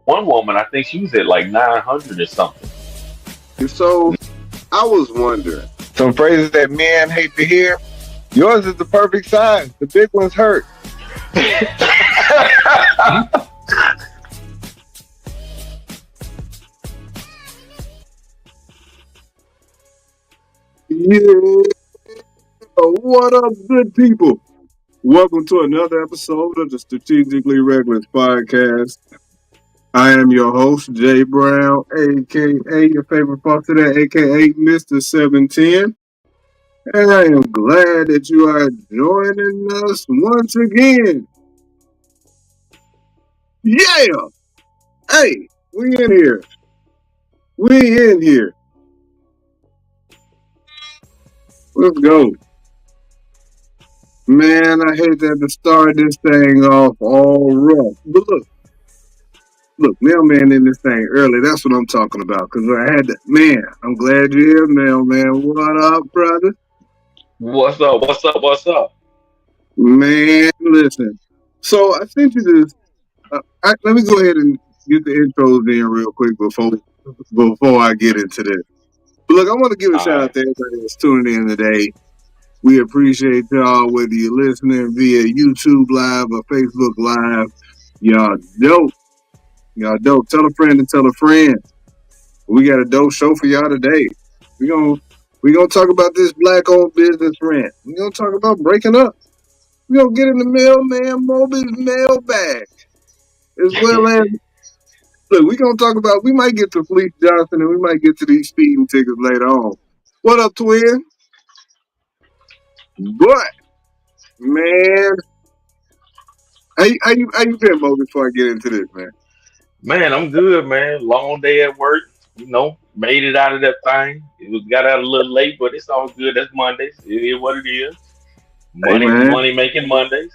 one woman, I think she was at like 900 or something. And so I was wondering. Some phrases that men hate to hear. Yours is the perfect size. The big ones hurt. Yeah, what up, good people? Welcome to another episode of the Strategically Reckless Podcast. I am your host, Jay Brown, aka your favorite boss today, aka Mr. 710. And I am glad that you are joining us once again. Yeah! Hey, we in here. We in here. Let's go. Man, I hate to have to start this thing off all rough. But look, mailman in this thing early. That's what I'm talking about. Because I had to, man, I'm glad you're here, mailman. What up, brother? What's up? What's up? What's up? Man, listen. So I sent you this. Let me go ahead and get the intros in real quick before I get into this. But look, I want to give a All shout out right. to everybody that's tuning in today. We appreciate y'all, whether you're listening via YouTube Live or Facebook Live. Y'all dope. Y'all dope. Tell a friend and tell a friend. We got a dope show for y'all today. We gonna talk about this Black Owned Business Rant. We gonna talk about breaking up. We gonna get in the mailman Moby's mailbag, as well as look. We gonna talk about. We might get to Fleece Johnson and we might get to these speeding tickets later on. What up, twin? But man, how you been, Mo? Before I get into this, man. Man, I'm good, man. Long day at work. Made it out of that thing. Got out a little late, but it's all good. That's Mondays. It is what it is. Hey, man. Money making Mondays.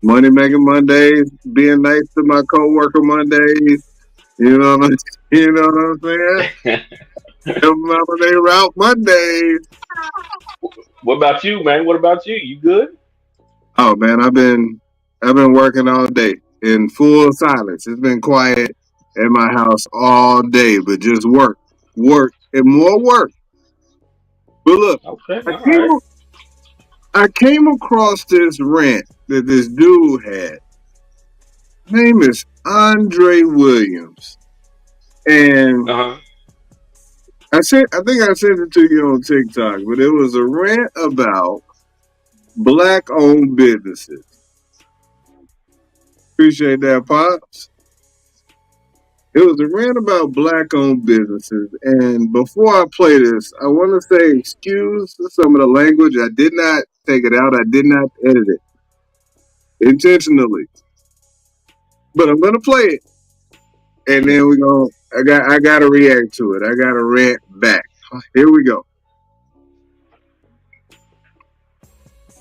Money making Mondays, being nice to my coworker Mondays. You know what I'm saying? Helping out on their route Mondays. What about you, man? What about you? You good? Oh man, I've been working all day in full silence. It's been quiet at my house all day, but just work, and more work. But look, Okay, I all came right. I came across this rant that this dude had. His name is Andre Williams, and Uh-huh. I think I sent it to you on TikTok, but it was a rant about Black owned businesses. Appreciate that, Pops. It was a rant about Black owned businesses. And before I play this, I want to say excuse some of the language. I did not take it out. I did not edit it intentionally. But I'm gonna play it. And then I gotta react to it. I gotta rant back. Here we go.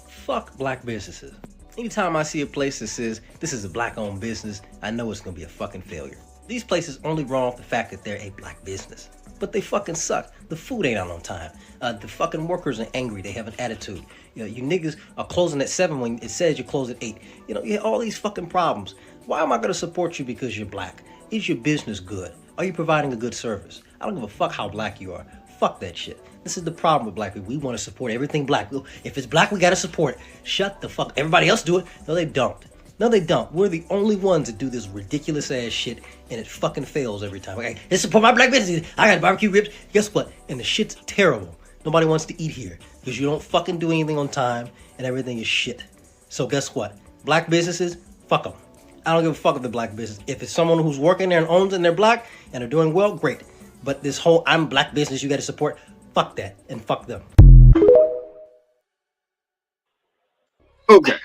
Fuck black businesses. Anytime I see a place that says this is a black owned business, I know it's gonna be a fucking failure. These places only wrong off the fact that they're a black business. But they fucking suck. The food ain't out on time. The fucking workers are angry. They have an attitude. You niggas are closing at 7 when it says you close at 8. You have all these fucking problems. Why am I gonna support you because you're black? Is your business good? Are you providing a good service? I don't give a fuck how black you are. Fuck that shit. This is the problem with black people. We want to support everything black. If it's black, we gotta support it. Shut the fuck. Everybody else do it. No, they don't. No, they don't. We're the only ones that do this ridiculous ass shit, and it fucking fails every time. Okay, let's support my black business. I got barbecue ribs. Guess what? And the shit's terrible. Nobody wants to eat here because you don't fucking do anything on time, and everything is shit. So guess what? Black businesses, fuck them. I don't give a fuck if they're black business. If it's someone who's working there and owns it and they're black and are doing well, great. But this whole I'm black business you got to support, fuck that and fuck them. Okay.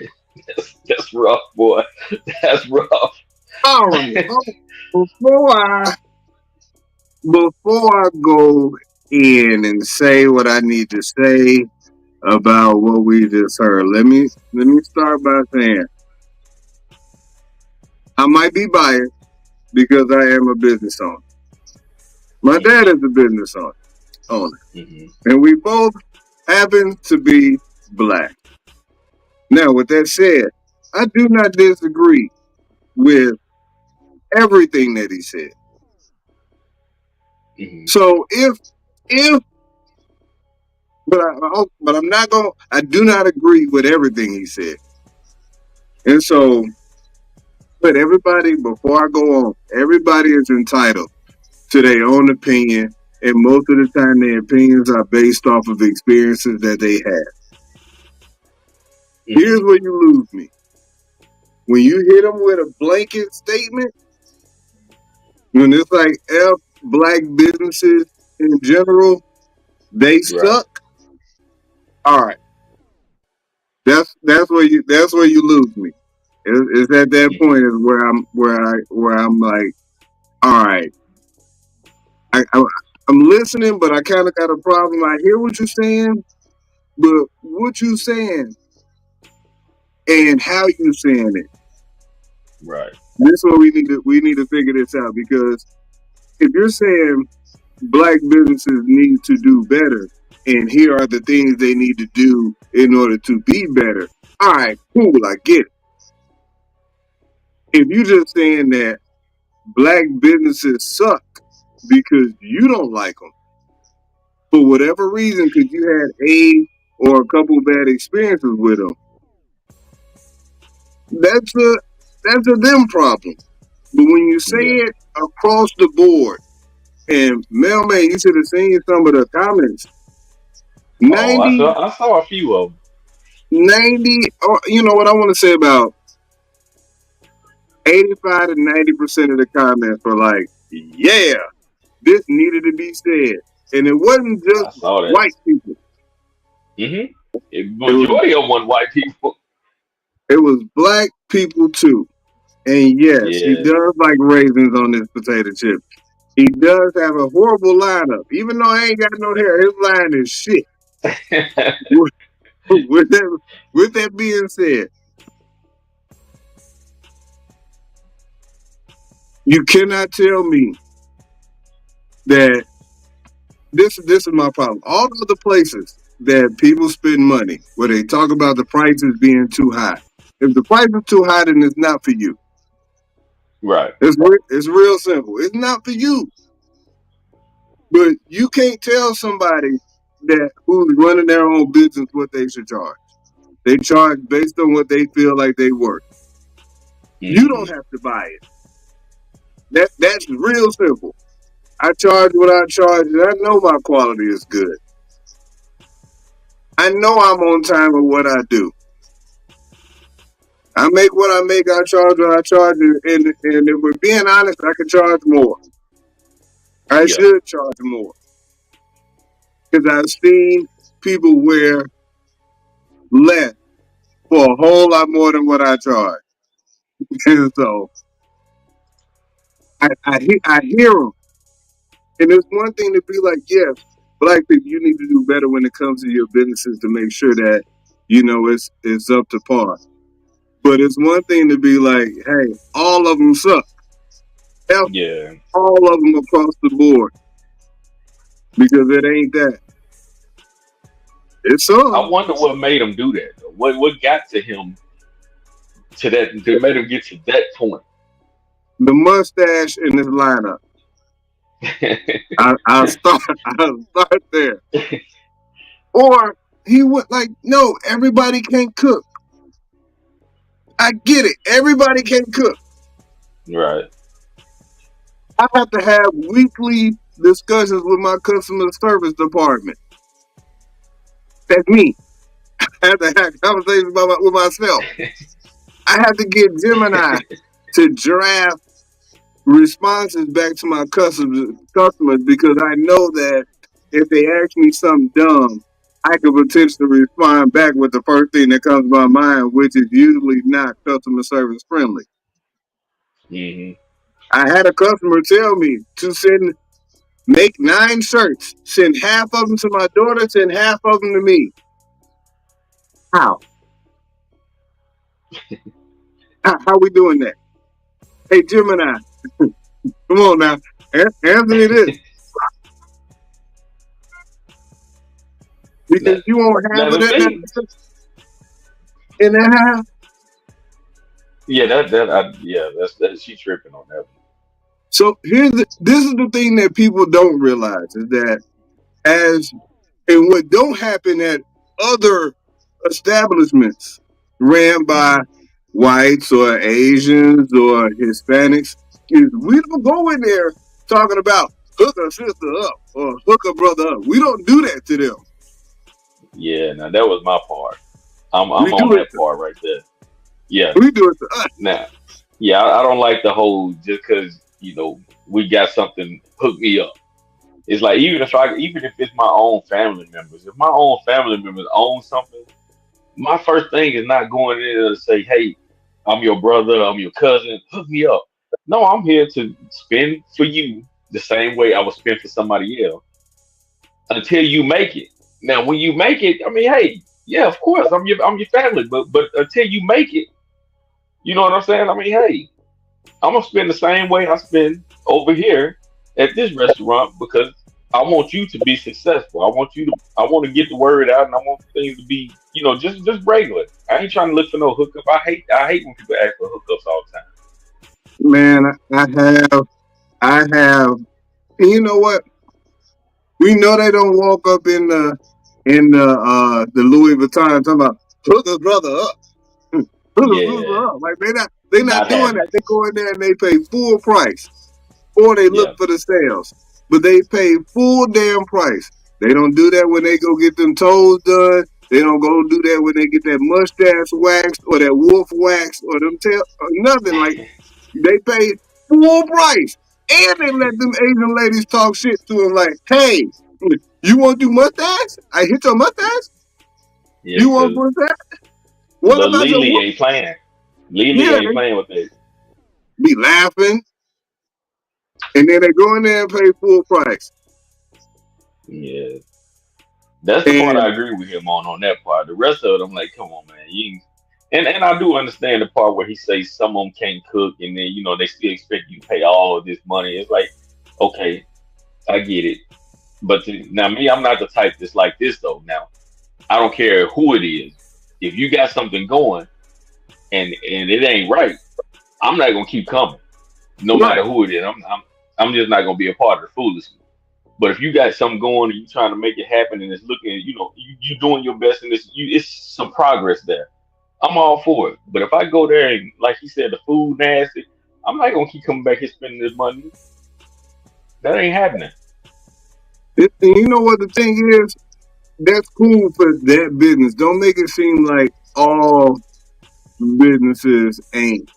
That's rough, boy. That's rough. All right. Before I go in and say what I need to say about what we just heard, let me start by saying I might be biased because I am a business owner. My dad is a business owner. And we both happen to be black. Now, with that said, I do not disagree with everything that he said. Mm-hmm. So if but I'm not going. I do not agree with everything he said, and so. But everybody, before I go on, everybody is entitled to their own opinion, and most of the time, their opinions are based off of experiences that they have. Here's Mm-hmm. where you lose me. When you hit them with a blanket statement, when it's like F black businesses in general, they Right. suck. All right, that's where you lose me. It's at that Mm-hmm. point is where I'm like, all right, I I'm listening, but I kind of got a problem. I hear what you're saying, but what you saying and how you saying it. Right. This is what we need to figure this out, because if you're saying black businesses need to do better, and here are the things they need to do in order to be better. All right, cool, I get it. If you're just saying that black businesses suck because you don't like them for whatever reason, because you had a or a couple bad experiences with them, that's a them problem. But when you say Yeah. it across the board, and mailman, you should have seen some of the comments. Oh, 90, I saw a few of 90, or you know what I want to say, about 85 to 90% of the comments were like, yeah, this needed to be said. And it wasn't them. just I saw that. white people. Mm-hmm. It was Majority of them white people. it was black people too. And yes, he Yeah. does like raisins on this potato chip. He does have a horrible lineup. Even though I ain't got no hair, his line is shit. with that being said, you cannot tell me that this is my problem. All of the places that people spend money where they talk about the prices being too high. If the price is too high, then it's not for you. Right. It's real simple. It's not for you. But you can't tell somebody that who's running their own business what they should charge. They charge based on what they feel like they worth. You Mm-hmm. don't have to buy it. That's real simple. I charge what I charge, and I know my quality is good. I know I'm on time with what I do. I make what I make. I charge what I charge, and if we're being honest, I can charge more. I Yeah. should charge more, because I've seen people wear less for a whole lot more than what I charge. And so I hear them, and it's one thing to be like, yes, black people, you need to do better when it comes to your businesses to make sure that it's up to par. But it's one thing to be like, hey, all of them suck. F Yeah. all of them across the board, because it ain't that. It's I some. wonder what made him do that. Though. What got to him to that to made him get to that point? The mustache in this lineup. I'll start. I'll start there. Or he would like, no, everybody can't cook. I get it. Everybody can't cook. Right. I have to have weekly discussions with my customer service department. That's me. I have to have conversations with myself. I have to get Gemini to draft responses back to my customers, because I know that if they ask me something dumb, I could potentially respond back with the first thing that comes to my mind, which is usually not customer service friendly. Mm-hmm. I had a customer tell me to make 9 shirts, send half of them to my daughter, send half of them to me. How? How we doing that? Hey, Gemini, come on now. Answer me this. Now, Because you want half now of the that thing, in that half. yeah, that I, yeah, that's she tripping on that. So this is the thing that people don't realize is that as and what don't happen at other establishments ran by Mm-hmm. whites or Asians or Hispanics is we don't go in there talking about hook a sister up or hook a brother up. We don't do that to them. Yeah, now that was my part. I'm We on do it. that part right there. Yeah. We do it to us. Now, yeah, I don't like the whole just because we got something hook me up. It's like even if it's my own family members, if my own family members own something, my first thing is not going in there to say, "Hey, I'm your brother, I'm your cousin, hook me up." No, I'm here to spend for you the same way I would spend for somebody else until you make it. Now, when you make it, I mean, hey, yeah, of course, I'm your family, but until you make it, you know what I'm saying? I mean, hey, I'm gonna spend the same way I spend over here at this restaurant because I want you to be successful. I want to get the word out, and I want things to be, just regular. I ain't trying to look for no hookup. I hate when people ask for hookups all the time. Man, I have, and you know what? We know they don't walk up in the Louis Vuitton talking about hook a brother up. Hook a Yeah, sister up. Like they not not doing having that. it. They go in there and they pay full price. Or they look Yeah, for the sales. But they pay full damn price. They don't do that when they go get them toes done. They don't go do that when they get that mustache waxed or that wolf wax or them tail or nothing. Like they pay full price. And they let them Asian ladies talk shit to them like, hey, you want to do mustache? I hit your mustache? yeah, You want because mustache? What little about your Lily wolf? ain't playing. Lily Yeah, ain't they playing with that. be laughing. And then they go in there and pay full price. Yeah, that's the part I And agree with him on that part. The rest of it, I'm like, come on, man. And I do understand the part where he says some of them can't cook, and then they still expect you to pay all of this money. It's like, okay, I get it, but now me, I'm not the type that's like this though. Now I don't care who it is. If you got something going and it ain't right, I'm not gonna keep coming, no matter right. who it is. I'm just not gonna be a part of the foolishness. But if you got something going and you trying to make it happen and it's looking, you doing your best and it's some progress there. I'm all for it. But if I go there and like you said, the food nasty, I'm not gonna keep coming back here spending this money. That ain't happening. And you know what the thing is? That's cool for that business. Don't make it seem like all businesses ain't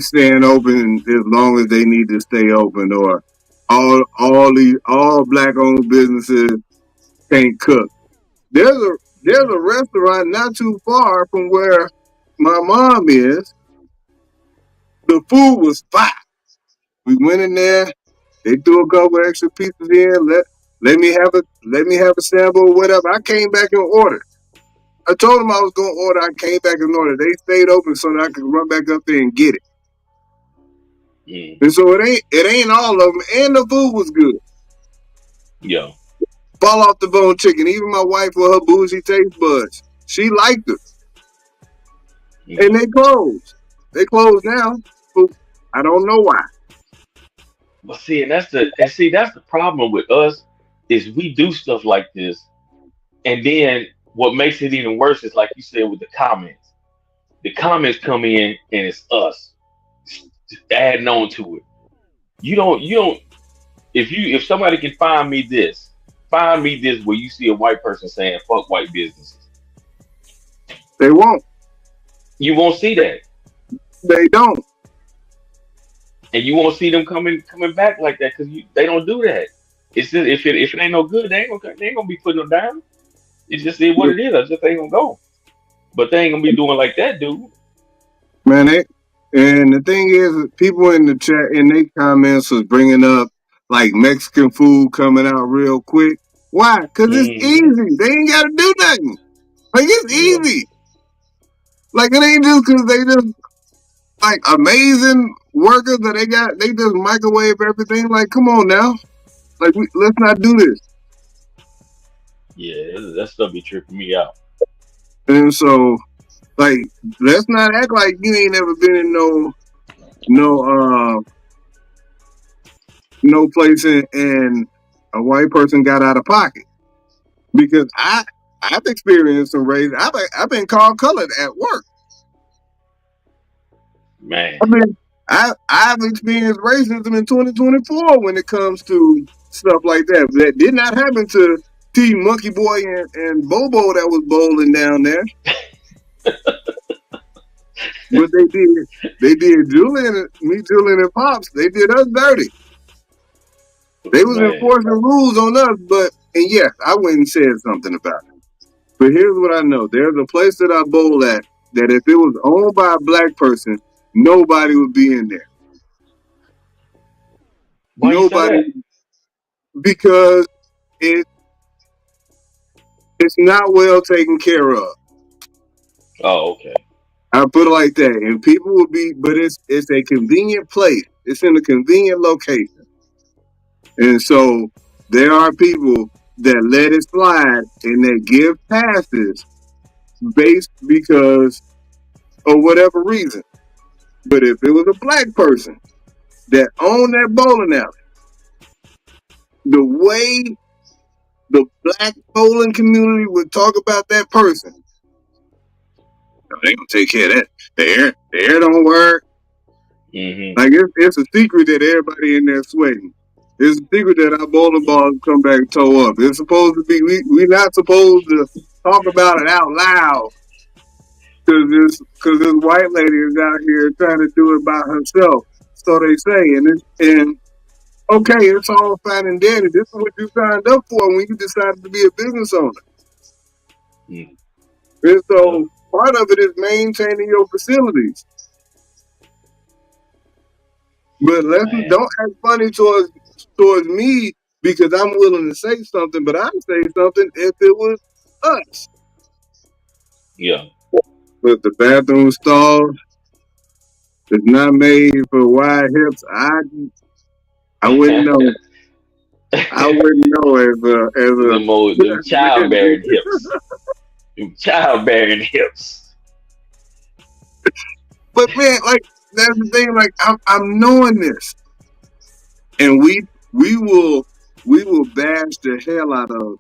staying open as long as they need to stay open, or all black owned businesses can't cook. There's a restaurant not too far from where my mom is. The food was fire. We went in there. They threw a couple extra pieces in. Let me have a sample, or whatever. I came back and ordered. I told them I was going to order. I came back and ordered. They stayed open so that I could run back up there and get it. Mm, And so it ain't all of them. And the food was good. yeah. Fall off the bone chicken. Even my wife with her bougie taste buds, she liked it. And Yeah. they closed. They closed now. But I don't know why. But see, that's the problem with us is we do stuff like this, and then what makes it even worse is like you said with the comments. The comments come in and it's us adding on to it. You don't if somebody can find me this where you see a white person saying fuck white businesses. They won't. You won't see that. They don't. And you won't see them coming back like that because they don't do that. It's just if it ain't no good, they ain't gonna be putting them down. It's just what it is. I just ain't gonna go. But they ain't gonna be doing like that, dude. Man, and the thing is, people in the chat in their comments was bringing up like Mexican food coming out real quick. Why? Because it's Hmm. easy. They ain't got to do nothing. Like it's Yeah, easy. Like it ain't just because they just like amazing workers that they just microwave everything. Like, come on now. Like let's not do this. yeah, that stuff be tripping me out. And so like let's not act like you ain't never been in no no place and a white person got out of pocket. Because I've experienced some racism. I've been called colored at work. Man. I mean, I've experienced racism in 2024 when it comes to stuff like that. That did not happen to T Monkey Boy and Bobo that was bowling down there. But they did Julian and Pops, they did us dirty. They was enforcing rules on us, and yes, I went and said something about it. But here's what I know. There's a place that I bowl at that if it was owned by a black person, nobody would be in there. Why Nobody, you say that? because it's not well taken care of. Oh, okay. I put it like that. And people will be, but it's a convenient place. It's in a convenient location. And so there are people that let it slide and they give passes based because of whatever reason. But if it was a black person that owned that bowling alley, the way the black bowling community would talk about that person, they gonna take care of that. The air don't work. Mm-hmm. Like it's a secret that everybody in there sweating. It's a secret that our bowling balls come back toe up. It's supposed to be we not supposed to talk about it out loud because this white lady is out here trying to do it by herself. So they say, and okay, it's all fine and dandy. This is what you signed up for when you decided to be a business owner. Mm. And so part of it is maintaining your facilities. But don't act funny towards me because I'm willing to say something, but I'd say something if it was us. Yeah. But the bathroom stalls is not made for wide hips. I wouldn't know. I wouldn't know as a them childbearing hips. Them childbearing hips. But man, like that's the thing. Like I'm knowing this, and we will bash the hell out of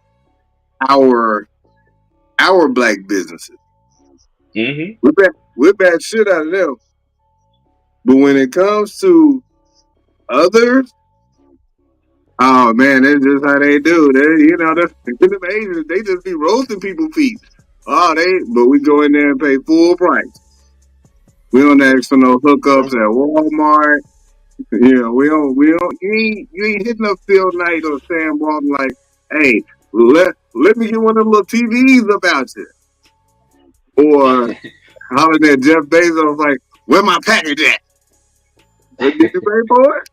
our black businesses. Mm-hmm. We're bad shit out of them. But when it comes to others, oh man, that's just how they do. Them Asians, they just be roasting people's feet. But we go in there and pay full price. We don't ask for no hookups at Walmart. We don't. You ain't hitting up Phil Knight or Sam Walton like, hey, let me get one of them little TVs about you. Or hollering at Jeff Bezos like, where my package at? Did you pay for it?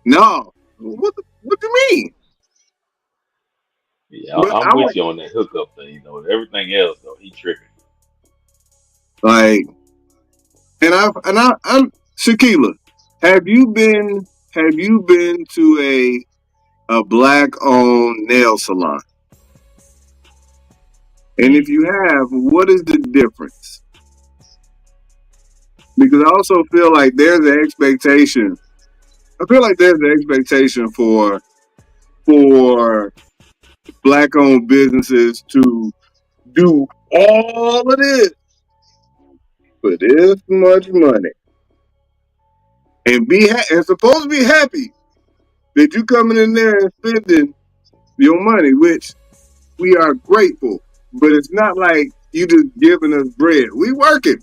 No. What do you mean? Yeah, I'm with you on that hookup thing, though. Everything else, though, he tripping. Like, I'm Shaquila. Have you been to a black owned nail salon? And if you have, what is the difference? Because I also feel like there's an expectation. I feel like there's an expectation for black owned businesses to do all of this for this much money and and supposed to be happy that you coming in there and spending your money, which we are grateful. But it's not like you just giving us bread. We working.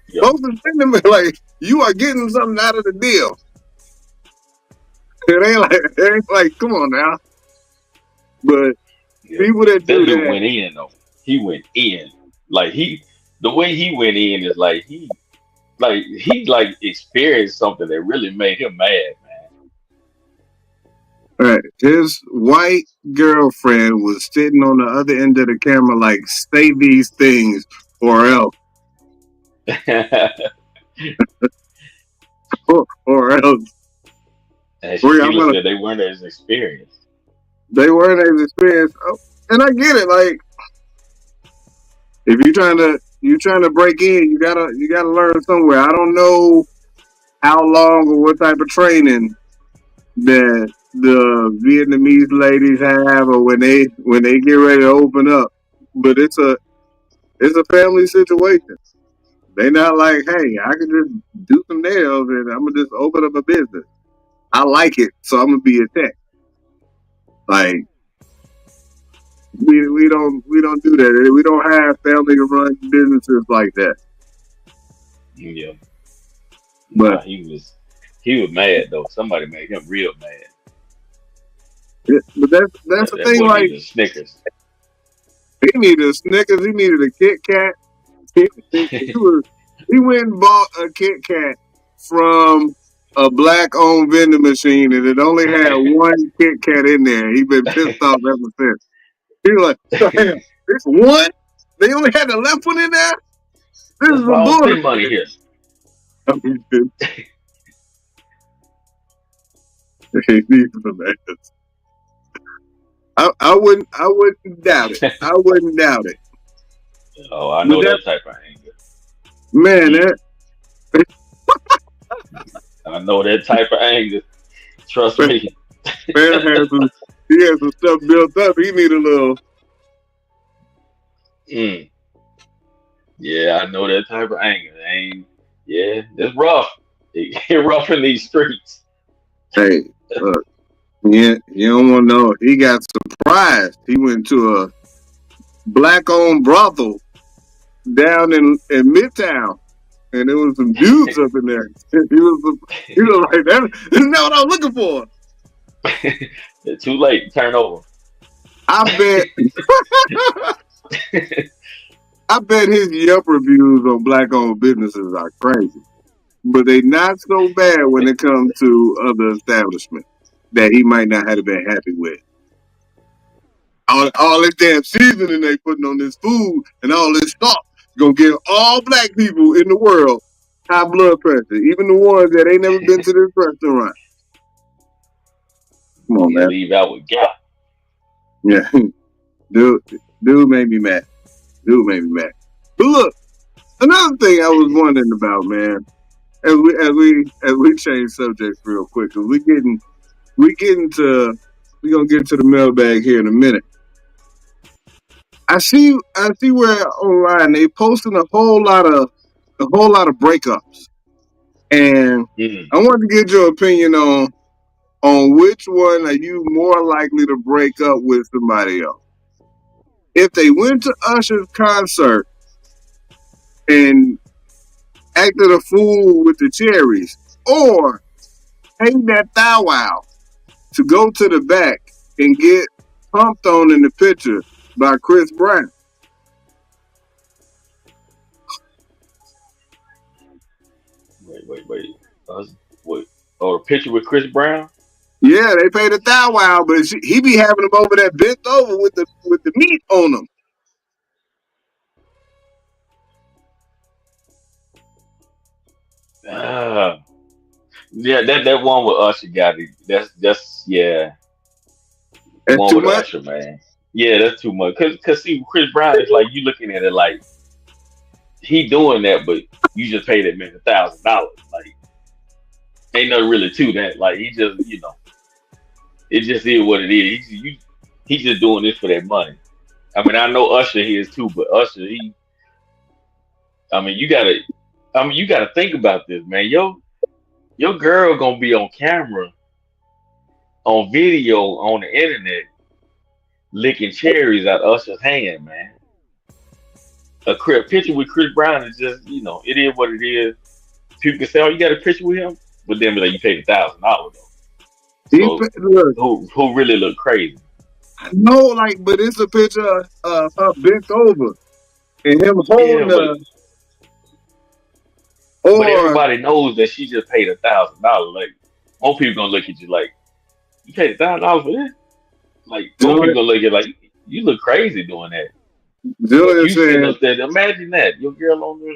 Yep. Both of them like you are getting something out of the deal. It ain't like come on now. But people that do dude that went in though. He went in. Like the way he went in is like he experienced something that really made him mad, man. Right. His white girlfriend was sitting on the other end of the camera like, say these things or else. or else. And Shaquila said they weren't as experienced. They weren't as experienced. Oh, and I get it. Like, if you're trying to break in, you gotta learn somewhere. I don't know how long or what type of training that the Vietnamese ladies have, or when they get ready to open up. But it's a family situation. They not like, hey, I can just do some nails and I'm gonna just open up a business. I like it, so I'm gonna be a tech. Like we don't do that. We don't have family run businesses like that. Yeah. But Nah, he was mad though. Somebody made him real mad. but that's the That thing. boy Like needed Snickers. he needed a Snickers. He needed a Kit Kat. He went and bought a Kit Kat from a black owned vending machine, and it only had one Kit Kat in there. He been pissed off ever since. He was like, damn, this one? They only had the left one in there? This That's is why some I don't spend money bullshit. here. I wouldn't doubt it. I wouldn't doubt it. Oh, I But know that that type of anger. man, Mm, that I know that type of anger. Trust man me. had some he had some stuff built up. He need a little Mm, yeah, I know that type of anger. Yeah, it's rough. It rough in these streets. hey, look, yeah, you don't want to know. He got surprised. He went to a black owned brothel down in Midtown, and there was some dudes up in there. He was like, that's not what I'm looking for. It's too late. Turn over. I bet I bet his Yelp reviews on black owned businesses are crazy. But they not so bad when it comes to other establishments that he might not have been happy with. All this damn seasoning they putting on this food and all this salt gonna give all black people in the world high blood pressure, even the ones that ain't never been to this restaurant. Come on, Yeah, man. leave out with gap. Yeah, dude, dude made me mad. Dude made me mad. But look, another thing I was wondering about, man, as we change subjects real quick, cause we gonna get to the mailbag here in a minute. I see where online they posting a whole lot of breakups, and Mm, I wanted to get your opinion on which one are you more likely to break up with somebody else. If they went to Usher's concert and acted a fool with the cherries, or hang that thou wow to go to the back and get pumped on in the picture by Chris Brown. wait. What? Oh, the picture with Chris Brown? Yeah, they paid a thou wow, but he be having them over there bent over with the meat on them. Ah, yeah, that one with Usher got it. That's yeah, the That's one too with much. Usher, man. Yeah, that's too much. Cause see, Chris Brown is like you looking at it like he doing that, but you just paid that man $1,000. Like ain't nothing really to that. Like he just it just is what it is. He's just doing this for that money. I mean, I know Usher is too, but Usher, I mean, you gotta think about this, man. Your girl gonna be on camera, on video, on the internet, licking cherries out Usher's hand, man. Picture with Chris Brown is just, it is what it is. People can say, "Oh, you got a picture with him," but then be like, "You paid $1,000 though." So Look, who really look crazy? no, like, but it's a picture of her bent over and him Yeah, holding but her, but or everybody knows that she just paid $1,000. Like most people gonna look at you like, "You paid $1,000 for this?" Like most people Julia, gonna look at you like, "You look crazy doing that." But Julia you sitting said, up there, imagine that your girl on there,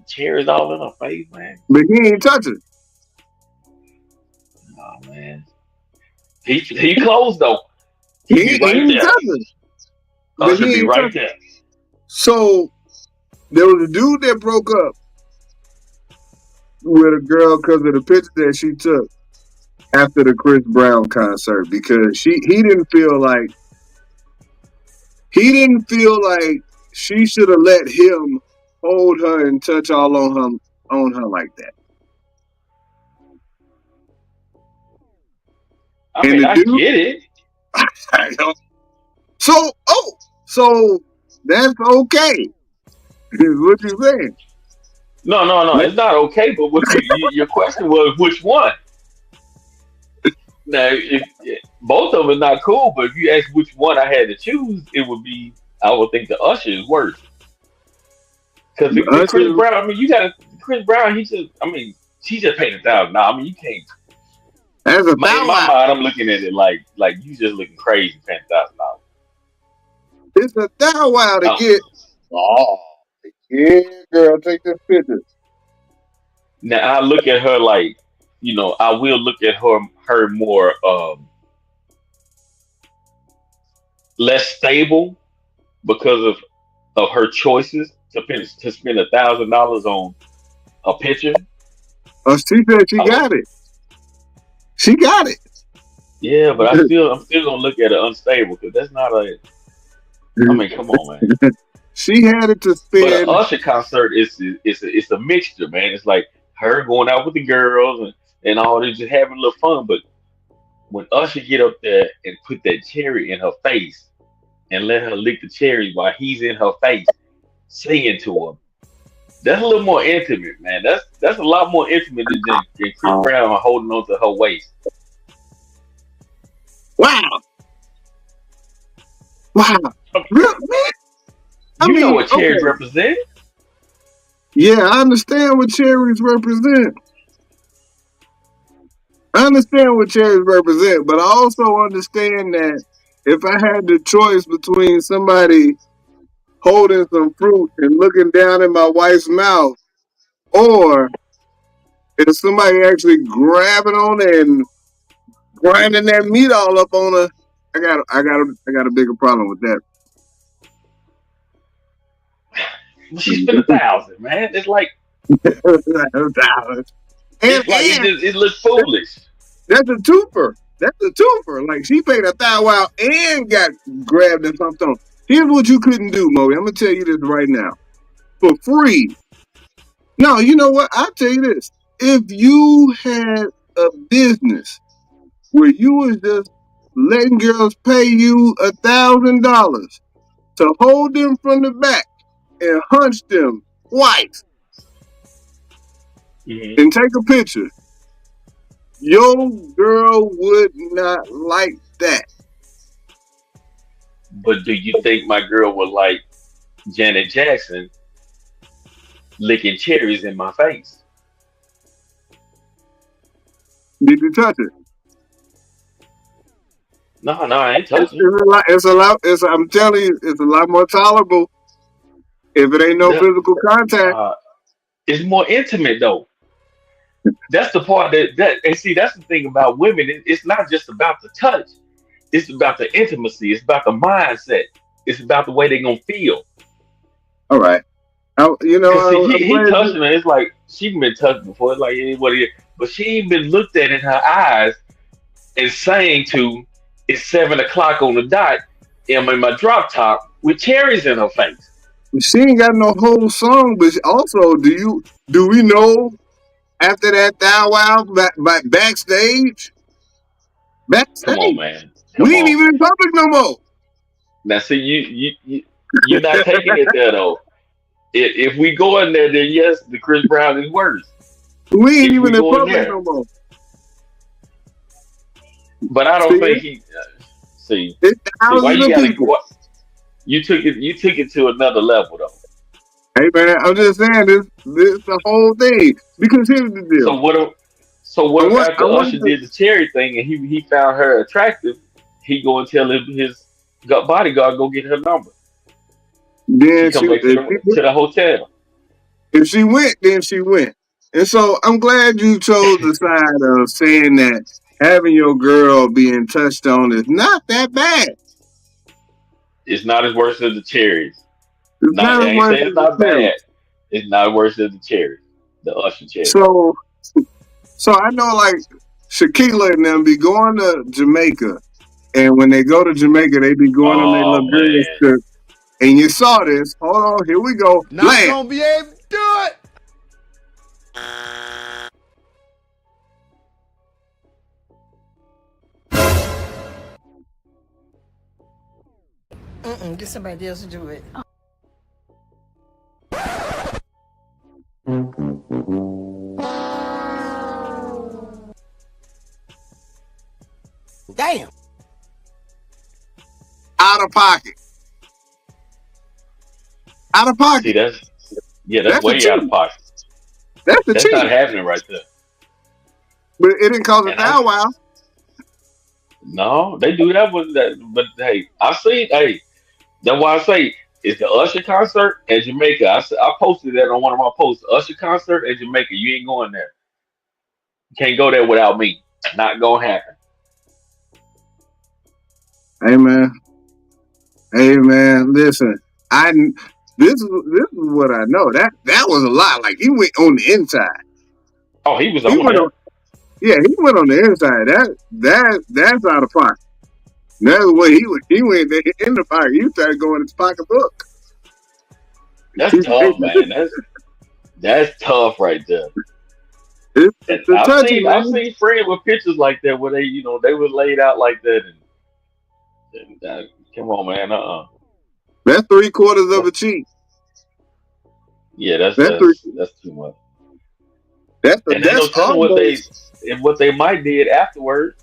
cherries all in her face, man. but he ain't touching. Oh man, he close though. He be He right ain't there. touching, but Usher he be ain't right touching. there. So there was a dude that broke up with a girl because of the picture that she took after the Chris Brown concert, because he didn't feel like she should have let him hold her and touch all on her like that. I mean, I get it. So that's okay. Is what you saying? No, it's not okay. But what your question was, which one? Now, if both of them are not cool, but if you ask which one I had to choose, it would be, I would think the Usher is worse. Because the Chris Brown, I mean, you got Chris Brown. She just paid $1,000. I mean, you can't. That's In my mind, I'm looking at it like you just looking crazy paying $1,000. It's $1,000 to get. Oh, yeah, girl, take this picture. Now I look at her like, I will look at her more less stable because of her choices to spend $1,000 on a picture. Oh, she said she got it. She got it. Yeah, but I'm still gonna look at it unstable because that's not a. I mean, come on, man. She had it to spend. But an Usher concert it's a mixture, man. It's like her going out with the girls and all this, just having a little fun. But when Usher get up there and put that cherry in her face and let her lick the cherry while he's in her face singing to her, that's a little more intimate, man. That's a lot more intimate than Chris Brown holding on to her waist. Wow. Real, man. You know what cherries represent? Yeah, I understand what cherries represent. But I also understand that if I had the choice between somebody holding some fruit and looking down in my wife's mouth, or if somebody actually grabbing on and grinding that meat all up on her, I got a bigger problem with that. She spent $1,000, man. It's like it looks foolish. That's a twofer. Like, she paid $1,000 and got grabbed and thumped on. Here's what you couldn't do, Moe. I'm gonna tell you this right now, for free. No, you know what? I'll tell you this. If you had a business where you was just letting girls pay you $1,000 to hold them from the back and hunch them twice and take a picture, your girl would not like that. But do you think my girl would like Janet Jackson licking cherries in my face? Did you touch it? No, I ain't touching it. I'm telling you, it's a lot more tolerable if it ain't no physical contact. It's more intimate though. That's the part and see, that's the thing about women. It's not just about the touch. It's about the intimacy. It's about the mindset. It's about the way they're gonna feel. All right. He touched her. It's like she's been touched before. It's like anybody, but she ain't been looked at in her eyes and saying to, "It's 7 o'clock on the dot. I'm in my drop top with cherries in her face." She ain't got no whole song, but also, do we know after that $1,000 backstage? Come on, man. We ain't even in public no more. Now, see, you're not taking it there though. If we go in there, then yes, the Chris Brown is worse. We ain't even in public no more. But I don't think he. See, why you gotta? You took it to another level though. Hey man, I'm just saying this the whole thing, because here's the deal. So what after Usher did the cherry thing and he found her attractive, he go and tell his bodyguard go get her number. Then she come back to the hotel. If she went, then she went. And so I'm glad you chose the side of saying that having your girl being touched on is not that bad. It's not as worse as the cherries. It's not bad. It's not worse than the cherries. The Usher chair. So I know like Shaquilla and them be going to Jamaica, and when they go to Jamaica, they be going on their luxurious trip. And you saw this. Hold on, here we go. Not gonna be able to do it. Get somebody else to do it. Damn. Out of pocket. Out of pocket. See, that's way out of pocket. That's not happening right there. But it didn't cause a foul wow. No, they do that with that. But hey, that's why I say it's the Usher concert at Jamaica. I posted that on one of my posts. Usher concert at Jamaica. You ain't going there. You can't go there without me. Not gonna happen. Hey man, listen. This is what I know. That was a lot. Like he went on the inside. Oh, he was on there. Yeah, he went on the inside. That's out of pocket. That's the way he went in the pocket. He started going in his pocketbook. That's tough, man. That's tough right there. I've seen friends with pictures like that where they were laid out like that. And come on, man. That's 3/4 of a cheek. Yeah, that's too much. That's what they might did afterwards.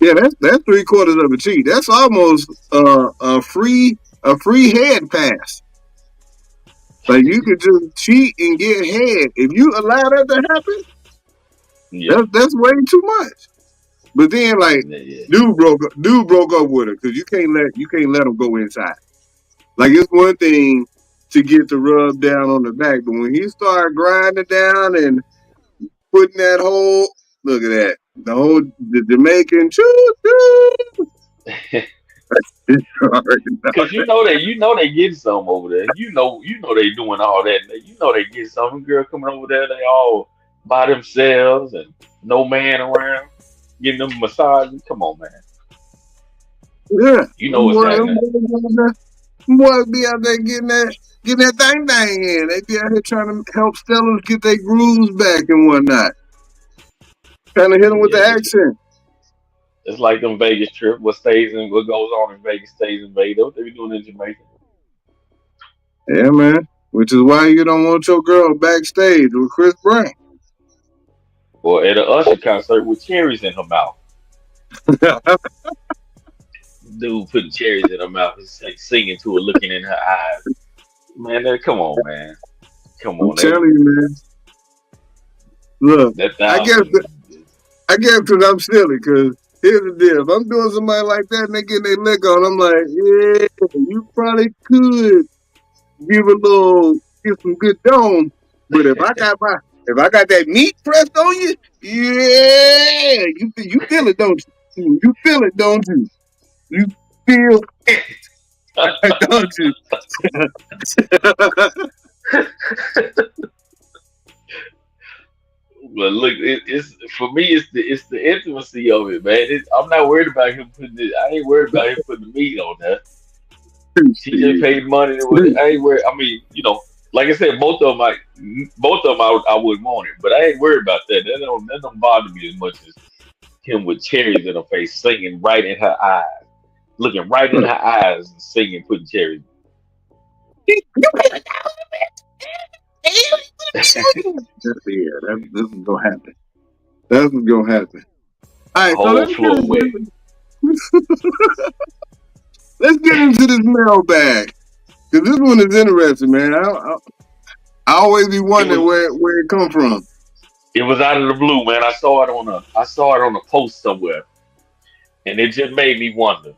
Yeah, that's 3/4 of a cheek. That's almost a free head pass. Like you could just cheat and get head. If you allow that to happen, that's way too much. But then dude broke up with her because you can't let him go inside. Like it's one thing to get the rub down on the back, but when he started grinding down and putting that whole look at that. The Jamaican choo. Because you know they getting some over there. You know they doing all that. You know they get some girl coming over there. They all by themselves and no man around getting them massages. Come on, man. Yeah, you know what's happening. Boys be out there getting that thing in. They be out here trying to help Stellars get their grooves back and whatnot. Trying to hit them with the accent. It's like them Vegas trip. What goes on in Vegas stays in Vegas. That's what they be doing in Jamaica. Yeah, man. Which is why you don't want your girl backstage with Chris Brown. Or at an Usher concert with cherries in her mouth. Dude putting cherries in her mouth and singing to her, looking in her eyes. Man, come on, man. Come on. I'm telling you, man. Look, I guess because I'm silly, because here's the deal. If I'm doing somebody like that and they getting their lick on, I'm like, yeah, you probably could give some good dome. But if I got that meat pressed on you, yeah, you feel it, don't you? You feel it, don't you? You feel it, don't you? But look, it's for me. It's the intimacy of it, man. I'm not worried about him putting it. I ain't worried about him putting the meat on that. She just paid money. I ain't worried. I mean, like I said, both of them I wouldn't want it, but I ain't worried about that. That don't bother me as much as him with cherries in her face, singing right in her eyes, looking right in her eyes and singing, putting cherries. Yeah, this is gonna happen. That's what's gonna happen. All right, so let's get into this mailbag, because this one is interesting, man. I always be wondering where it come from. It was out of the blue, man. I saw it on a post somewhere, and it just made me wonder.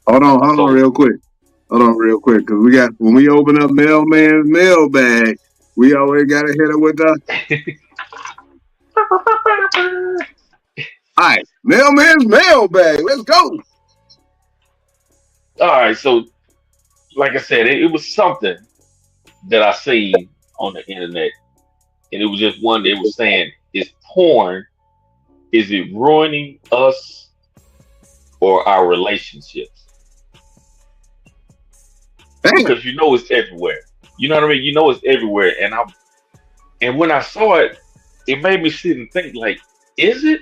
Hold on real quick, because when we open up Mailman's mailbag, we always gotta hit it with the. All right, Mailman's mailbag. Let's go. All right, so like I said, it was something that I seen on the internet, and it was just one that was saying, "Is porn, is it ruining us or our relationships?" Damn. Because it's everywhere. You know what I mean? It's everywhere. And when I saw it, it made me sit and think, like, is it?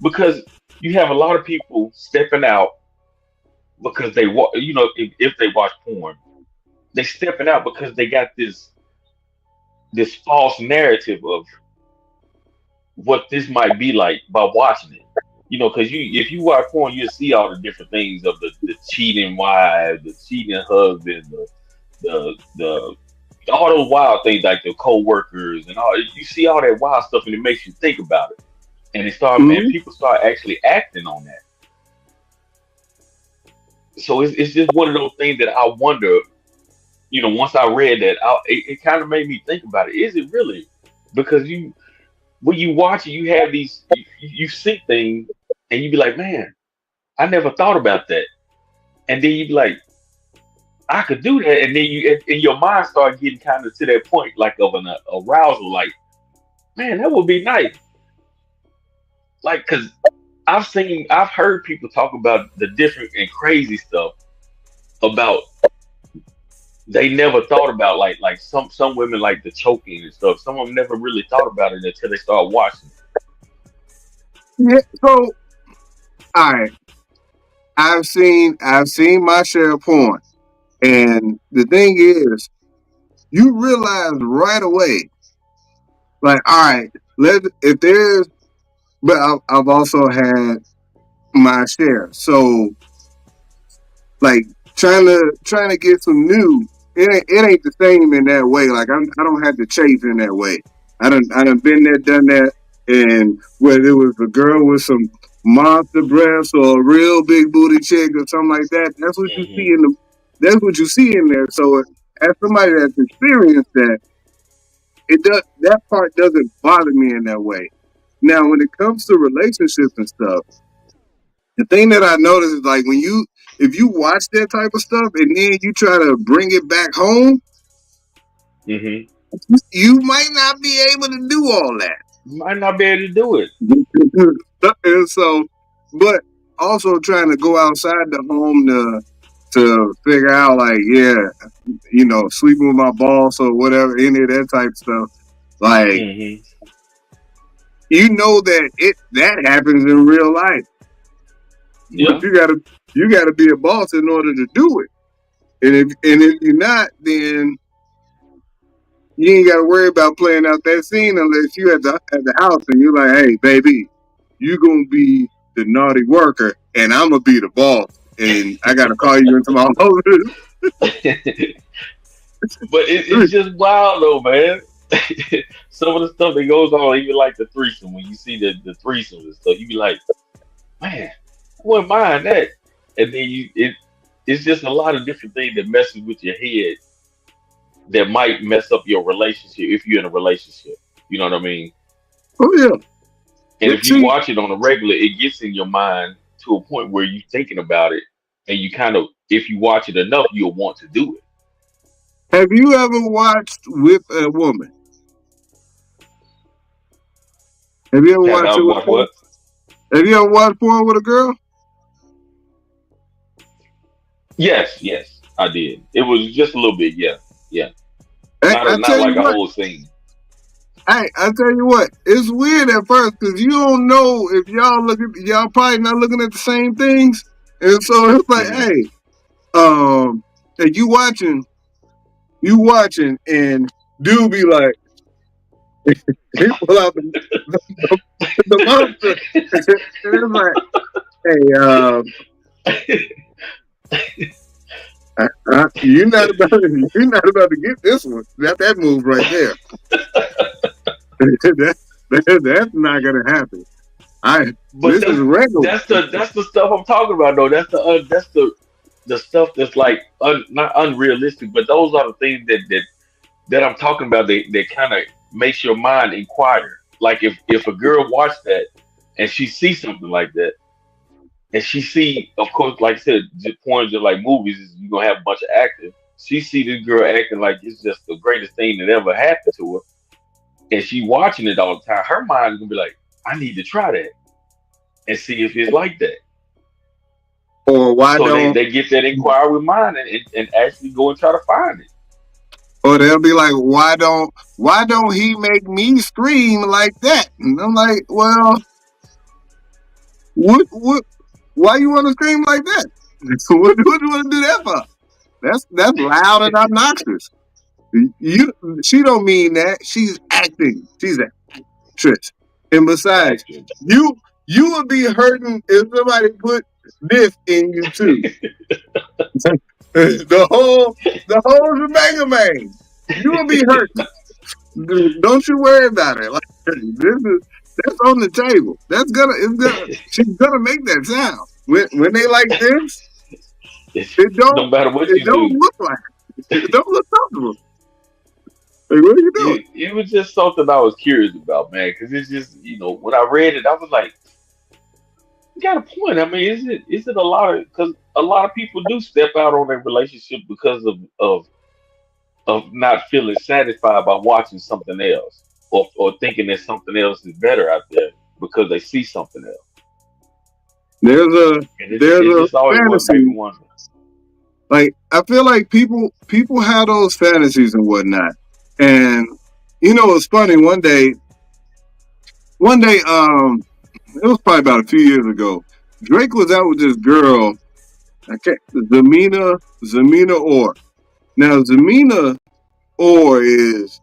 Because you have a lot of people stepping out because they if they watch porn, they stepping out because they got this false narrative of what this might be like by watching it. Because if you watch porn, you'll see all the different things of the cheating wife, the cheating husband, the all those wild things like the co-workers and all. You see all that wild stuff, and it makes you think about it. And and people start actually acting on that. So it's just one of those things that I wonder. Once I read that, it kind of made me think about it. Is it really? Because when you watch it, you have you see things, and you be like, man, I never thought about that. And then you be like, I could do that. And then and your mind start getting kind of to that point, like of an arousal, like, man, that would be nice. Like, cause I've heard people talk about the different and crazy stuff about they never thought about, like some women like the choking and stuff. Some of them never really thought about it until they start watching. Yeah. So, all right, I've seen my share of porn, and the thing is, you realize right away, like, all right, if there's, but I've also had my share. So, like, trying to get some new, it ain't the same in that way. Like, I don't have to chase in that way. I done been there, done that, and whether it was a girl with some monster breasts or a real big booty chick or something like that, that's what you see that's what you see in there. So, as somebody that's experienced that, that part doesn't bother me in that way. Now, when it comes to relationships and stuff, the thing that I noticed is, like, if you watch that type of stuff and then you try to bring it back home, you might not be able to do all that. You might not be able to do it. And so, but also trying to go outside the home to figure out, like, sleeping with my boss or whatever, any of that type of stuff. Like, that happens in real life. Yeah. But you gotta be a boss in order to do it. And if you're not, then you ain't gotta worry about playing out that scene unless you at the house and you're like, hey, baby, you gonna be the naughty worker and I'm gonna be the boss, and I gotta call you into my office. But it's just wild though, man. Some of the stuff that goes on, even like the threesome, when you see the threesome and stuff, you be like, man, I wouldn't mind that. And then it's just a lot of different things that messes with your head that might mess up your relationship if you're in a relationship. You know what I mean? Oh yeah. And if you watch it on a regular, it gets in your mind to a point where you're thinking about it, and you kind of, if you watch it enough, you'll want to do it. Have you ever watched with a woman? Have you ever watched it with what? Have you ever watched porn with a girl? Yes, I did. It was just a little bit, yeah. Not like a whole scene. Hey, I tell you what, it's weird at first because you don't know if y'all probably not looking at the same things, and so it's like, hey, and you watching, and dude be like, he pull out the monster, and it's like, hey, you're not about to get this one. That move right there. That's not gonna happen. This is regular. That's the stuff I'm talking about, though. That's the stuff that's like not unrealistic, but those are the things that I'm talking about. That kind of makes your mind inquire. Like if a girl watched that and she sees something like that, and she see, of course, like I said, porn just like movies, you're gonna have a bunch of actors. She see this girl acting like it's just the greatest thing that ever happened to her. and she watching it all the time, her mind is gonna be like, I need to try that and see if it's like that. Or why So don't, they get that inquiry mind and actually go and try to find it. or they'll be like, why don't he make me scream like that? And I'm like, well, what, why you want to scream like that? What do you want to do that for? That's loud and obnoxious. She don't mean that. She's acting. She's an actress. And besides, Actually. you would be hurting if somebody put this in you too. the whole shebang man. You will be hurt. Don't you worry about it. Like that's on the table. She's gonna make that sound. When they like this, it No matter what you don't do. look like it don't look comfortable. Like, what are you doing? It was just something I was curious about, man, because it's just, when I read it, I was like, you got a point. I mean, is it a lot of, because a lot of people do step out on their relationship because of not feeling satisfied by watching something else, or thinking that something else is better out there because they see something else. There's And it's a just always what make me fantasy. wonder. Like, I feel like people have those fantasies and whatnot. And it's funny. One day, it was probably about a few years ago. Drake was out with this girl, Zamina Orr. Now, Zamina Orr is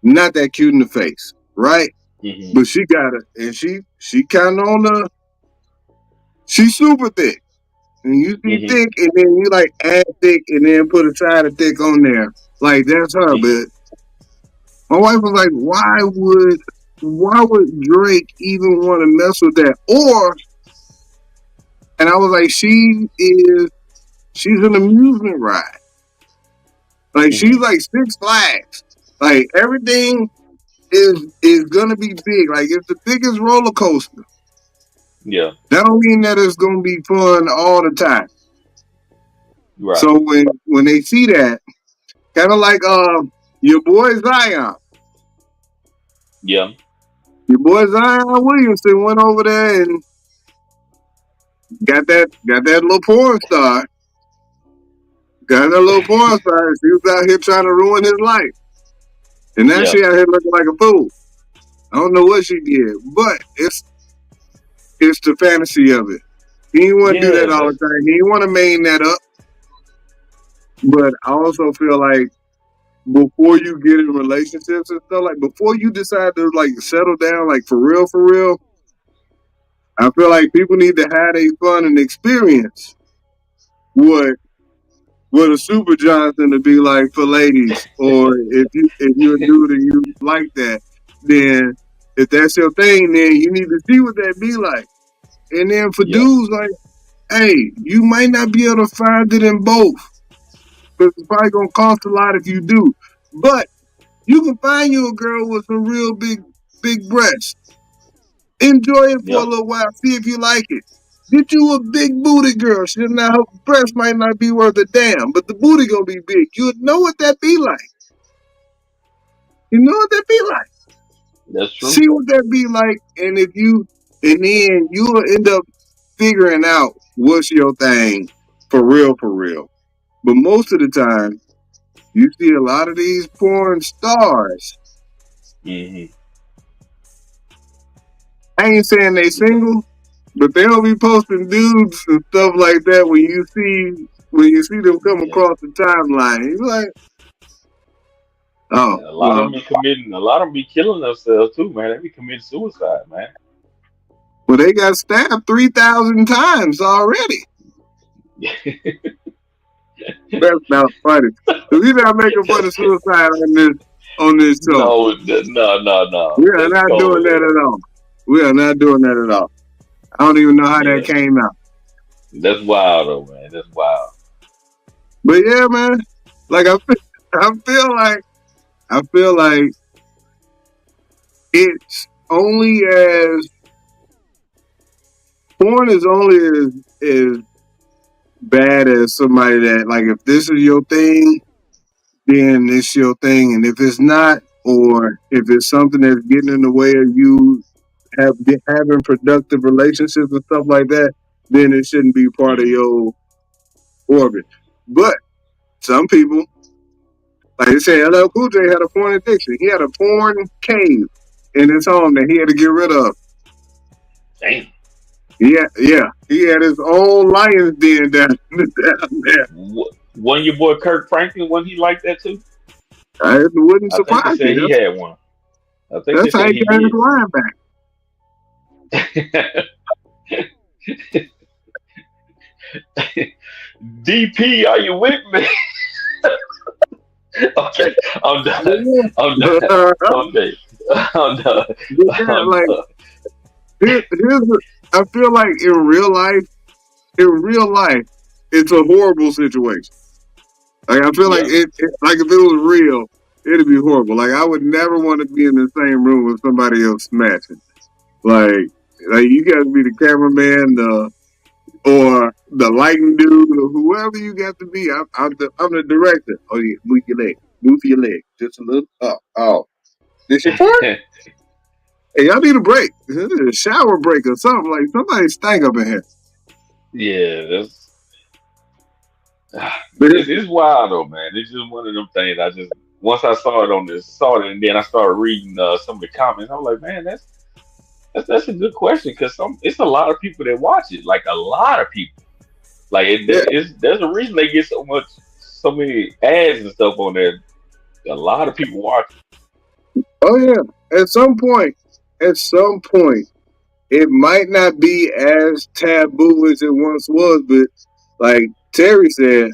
not that cute in the face, right? Hmm. But she got it, and she kind of on the, she's super thick. And you see Hmm. thick, and then you like add thick, and then put a side of thick on there. Like, that's her. Hmm. But my wife was like, why would Drake even want to mess with that? And I was like, she's an amusement ride. Like, she's Hmm. like Six Flags. Like, everything is gonna be big. Like, it's the biggest roller coaster. Yeah. That don't mean that it's gonna be fun all the time. Right. So when they see that, kind of like your boy Zion. Yeah. Your boy Zion Williamson went over there and got that little porn star. Got that little porn star. She was out here trying to ruin his life. And now Yeah. she out here looking like a fool. I don't know what she did, but it's the fantasy of it. He didn't want to do Yeah. that all the time. He didn't want to main that up. But I also feel like before you get in relationships and stuff, like before you decide to like settle down, like for real, I feel like people need to have a fun and experience what a Super Johnson to be like for ladies, or if you're a dude and you like that, then if that's your thing, then you need to see what that be like. And then for Yeah. dudes, like, hey, you might not be able to find it in both, because it's probably gonna cost a lot if you do. But you can find you a girl with some real big breasts. Enjoy it for a Yep. little while, see if you like it. Get you a big booty girl. Her breast might not be worth a damn, but the booty gonna be big. You know what that be like. You know what that be like. That's true. See what that be like, and then you'll end up figuring out what's your thing for real, for real. But most of the time, you see a lot of these porn stars. Hmm. I ain't saying they single, but they'll be posting dudes and stuff like that when you see them come Yeah. across the timeline. You're like, oh, Yeah. A lot of well, them be committing. A lot of them be killing themselves too, man. They be committing suicide, man. they got stabbed 3,000 times already. That's not funny. So we're not making fun of suicide on this show. No, no. We are That's not doing cold, that man. at all. We are not doing that at all. I don't even know how that Yeah, came out. that's wild, though, man. That's wild. But yeah, man, like I feel like it's only as porn is only as bad as somebody that, like, if this is your thing, then it's your thing, and if it's not, or if it's something that's getting in the way of you having productive relationships and stuff like that, then it shouldn't be part of your orbit. But some people, like they say, LL Cool J had a porn addiction. He had a porn cave in his home that he had to get rid of. Damn. Yeah. He had his own lion's den down there. Wasn't your boy Kirk Franklin, wasn't he like that too? It wouldn't I think they surprise said me. he had one. I think they That's how said he got his he line back. did. DP, are you with me? Okay, I'm done. I'm done. Okay, I'm done. I'm Like, done. I feel like in real life, it's a horrible situation. Like I feel like Yeah. like if it was real, it'd be horrible. Like I would never want to be in the same room with somebody else smashing. Like you got to be the cameraman, or the lighting dude, or whoever you got to be. I'm the director. Oh yeah, move your leg, just a little. Oh, this your part? Hey, y'all need a break. This is a shower break or something. Like somebody stank up in here. Yeah, it's wild though, man. It's just one of them things. I just once I saw it, and then I started reading some of the comments. I was like, man, that's a good question because it's a lot of people that watch it, like a lot of people. Like there's a reason they get so many ads and stuff on there. A lot of people watch it. Oh yeah. At some point, it might not be as taboo as it once was, but like Terry said,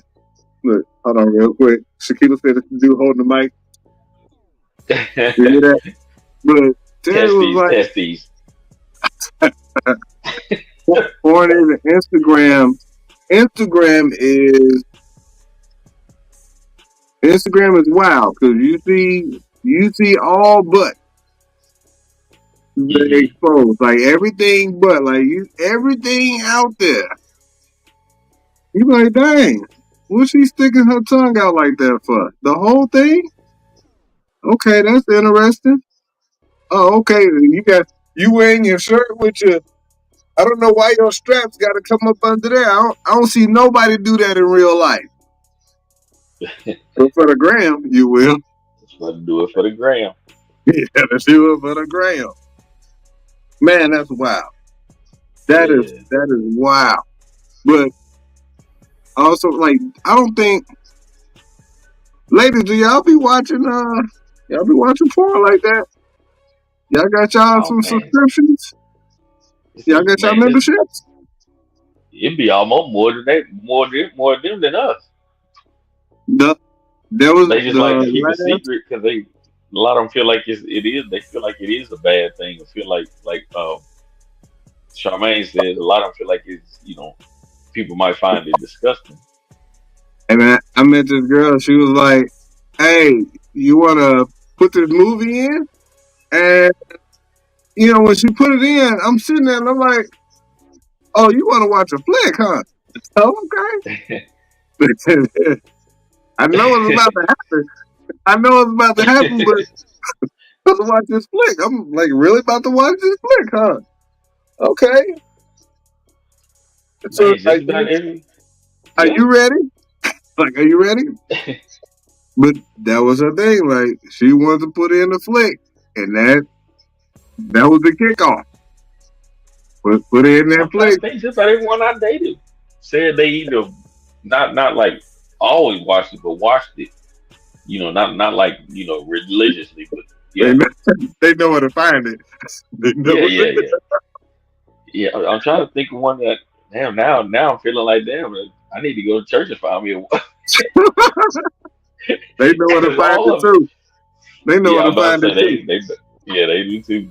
look, hold on real quick. Shakila said it's the dude holding the mic. You hear that? But Terry was Test these. born in Instagram. Instagram is wild because you see all but they exposed, like everything but like everything out there. You like, dang, what's she sticking her tongue out like that for? The whole thing? Okay, that's interesting. Oh, okay. You wearing your shirt with your. I don't know why your straps got to come up under there. I don't see nobody do that in real life. But for the gram, you will. Let's do it for the gram. Yeah, let's do it for the gram. Man, that's wild. That is wild. But also, like, I don't think, ladies, do y'all be watching porn like that? Y'all got y'all some subscriptions? Y'all got y'all memberships? It'd be almost more than that, more them than us. They just like to keep a secret because a lot of them feel like they feel like it is a bad thing. I feel like Charmaine says, a lot of them feel like it's, people might find it disgusting. Hey man, I met this girl. She was like, "Hey, you want to put this movie in?" And when she put it in, I'm sitting there and I'm like, "Oh, you want to watch a flick, huh?" Oh, okay. I know it's about to happen. But to watch this flick, I'm like, really about to watch this flick, huh? Okay. So, are you ready? Like, are you ready? But that was her thing. Like, she wanted to put in the flick, and that was the kickoff. Put in that flick. They just about everyone I dated said they either not like always watched it, but watched it. Not like religiously, but yeah, they know where to find it. Yeah. I'm trying to think of one that. Damn, now I'm feeling like I need to go to church and find me a one. They know where to find it too. They know where to find it too. They do too.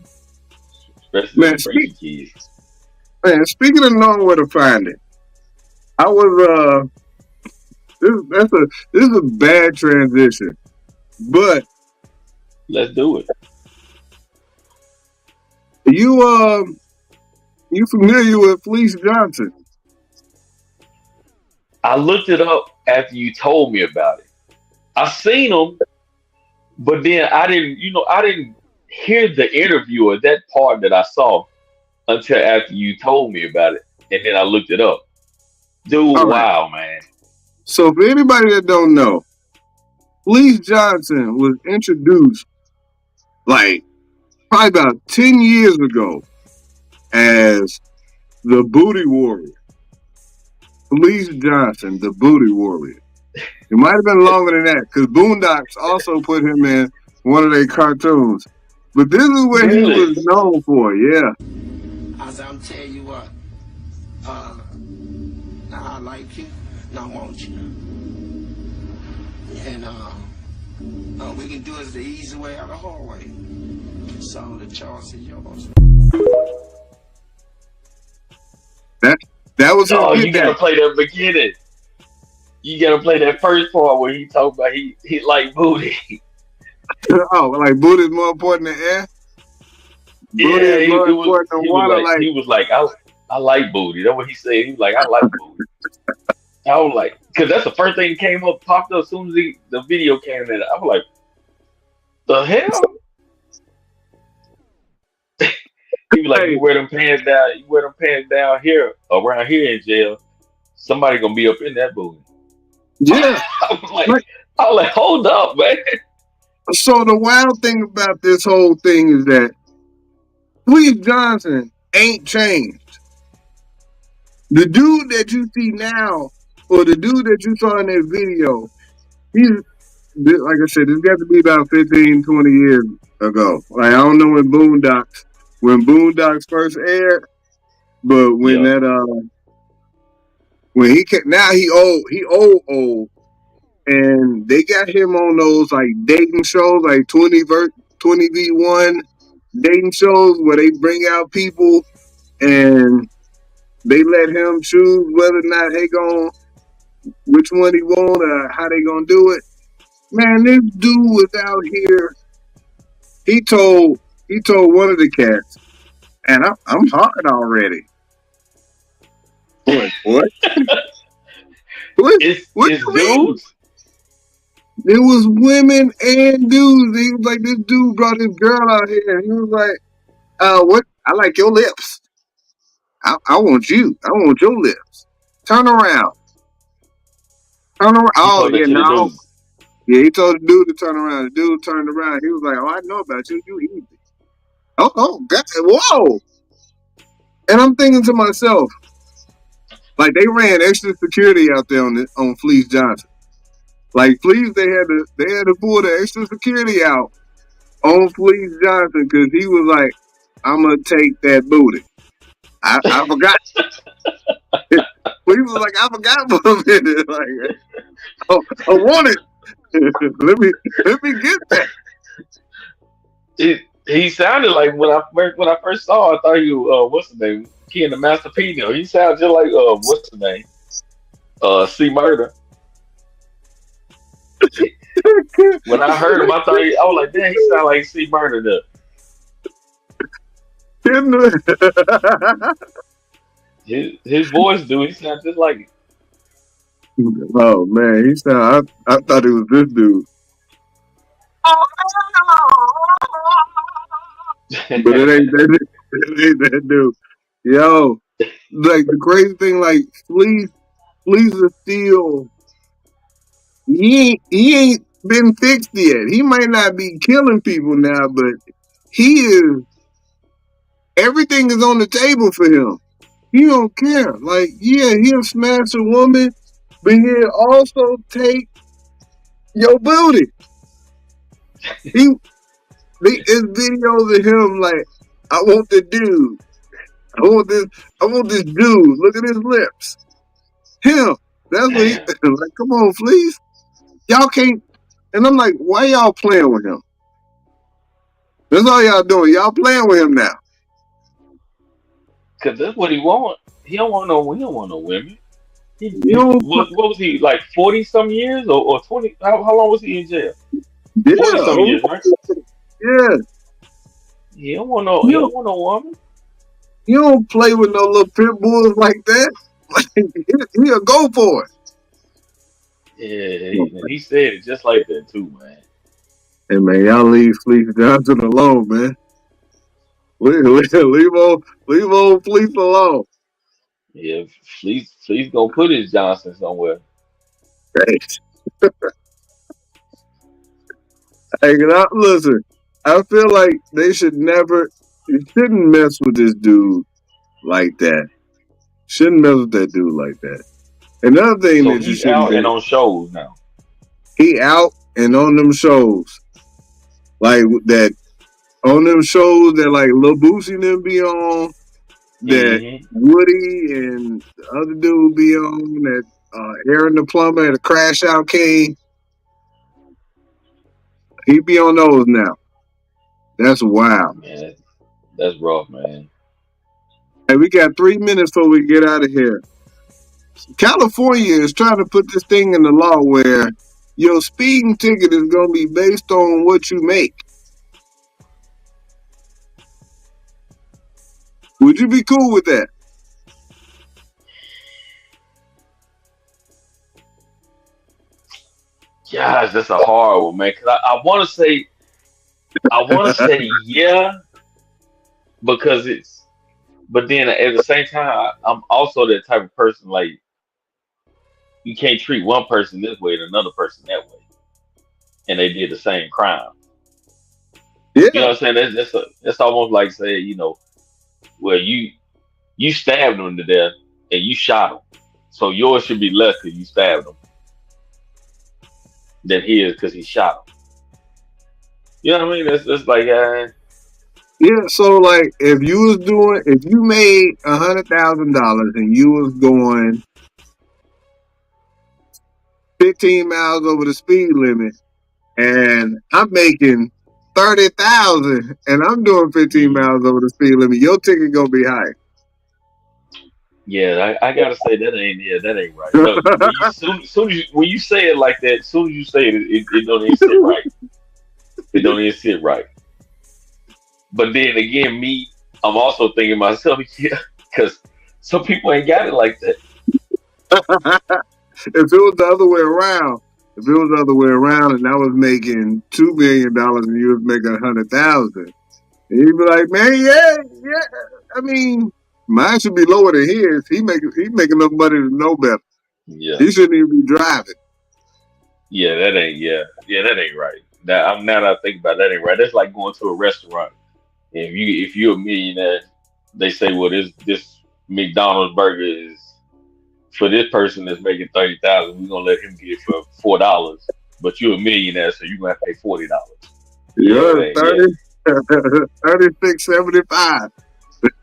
Especially the kids. Man, speaking of knowing where to find it, I was this is a bad transition, but let's do it. You familiar with Fleece Johnson? I looked it up after you told me about it. I seen him, But then I didn't hear the interview or that part that I saw until after you told me about it, and then I looked it up. Dude, All right. wow, man. So for anybody that don't know, Fleece Johnson was introduced like probably about 10 years ago as the Booty Warrior. Fleece Johnson, the Booty Warrior. It might have been longer than that because Boondocks also put him in one of their cartoons. But this is what he Really? was known for, yeah. As I'm tell you what, now I like you, now I want you. And we can do it the easy way or the hard way. So the choice is yours. That was Oh, his you gotta play that beginning. You gotta play that first part where he talk about he like booty. Oh, like booty is more important than air? Booty Yeah, is more important than water. he was like, I like booty. That's what he said. He was like, I like booty. I was like, because that's the first thing that came up, popped up as soon as the video came in. I was like, the hell? He was like, Hey. you wear them pants down here, around here in jail. Somebody gonna be up in that booty. Yeah. I was like, hold up, man. So the wild thing about this whole thing is that Fleece Johnson ain't changed. The dude that you see now, or the dude that you saw in that video, he's, like I said, this got to be about 15, 20 years ago. Like, I don't know when Boondocks first aired, but when when he came, now he old, and they got him on those like dating shows, like 20v1 dating shows where they bring out people and they let him choose whether or not which one he want or how they gonna do it. Man, this dude was out here. He told one of the cats, and I'm hard already. What? It's you mean? dudes. It was women and dudes. He was like, this dude brought this girl out here, and he was like, what? I like your lips. I want you. I want your lips. Turn around. He Oh, told that yeah, to the no. dudes. Yeah, he told the dude to turn around. The dude turned around. He was like, oh, I know about you. You easy. Oh, God. Whoa. And I'm thinking to myself, like, they ran extra security out there on Fleece Johnson. Like, Fleece, they had to pull the extra security out on Fleece Johnson because he was like, I'm going to take that booty. I forgot. Fleece was like, I forgot for a minute. Like, oh, I want it. let me get that. He sounded like when I first saw, I thought he was what's the name? He in the Master Pino. He sounded just like what's the name? C Murder. When I heard him, I was like, damn, he sounded like C Murder. His voice, dude, he sounds just like it. Oh man, I thought it was this dude. But it ain't that dude. Yo, like the crazy thing, like Fleece is still, he ain't been fixed yet. He might not be killing people now, but everything is on the table for him. He don't care. Like, yeah, he'll smash a woman, but he'll also take your booty. It's videos of him like, I want the dude. I want this dude. Look at his lips. Him. That's what he like, come on, Fleece. Y'all can't. And I'm like, why y'all playing with him? That's all y'all doing. Y'all playing with him now. Cause that's what he want. He don't want no women. What was he, like 40 some years or 20? How long was he in jail? 40 some years, right? Yeah. He don't want no woman. You don't play with no little pit bulls like that. He'll go for it. Yeah, he said it just like that too, man. Hey man, y'all leave Fleece Johnson alone, man. Leave old Fleece alone. Yeah, Fleece gonna put his Johnson somewhere. Hey, listen, I feel like they should never, you shouldn't mess with this dude like that. Shouldn't mess with that dude like that. Another thing So that you he's shouldn't out and do, on shows now. he out and on them shows. Like that, on them shows that like Lil Boosie and them be on, that Hmm. Woody and the other dude be on, that Aaron the Plumber, the Crash Out King, he be on those now. That's wild. Man, that's rough, man. Hey, we got 3 minutes before we get out of here. California is trying to put this thing in the law where your speeding ticket is going to be based on what you make. Would you be cool with that? Gosh, that's a hard one, man. Cause I want to say yeah, because it's. But then at the same time, I'm also that type of person. Like you can't treat one person this way and another person that way, and they did the same crime. You know Yeah. what I'm saying? That's almost like saying, well, you stabbed him to death and you shot him, so yours should be less because you stabbed him than his because he shot him. You know what I mean? That's like, Yeah, so like if you made $100,000 and you was going 15 miles over the speed limit, and I'm making 30,000 and I'm doing 15 mhm. miles over the speed limit, your ticket gonna be high. Yeah, I gotta say that ain't right. No, soon as when you say it like that, soon as you say it don't even sit right. It don't even sit right. But then again, I'm also thinking myself, yeah, because some people ain't got it like that. If it was the other way around, and I was making $2 million and you was making 100,000, and you'd be like, man, yeah, yeah. I mean, mine should be lower than his. He making enough money to know better. Yeah, He shouldn't even be driving. yeah, that ain't right. Now that I think about it, that ain't right. That's like going to a restaurant. And if you're a millionaire, they say, well, this McDonald's burger is for this person that's making 30,000. We're gonna let him get it for $4. But you're a millionaire, so you're gonna have to pay $40. Yeah, Yeah, that ain't, yeah, 30, 36.75.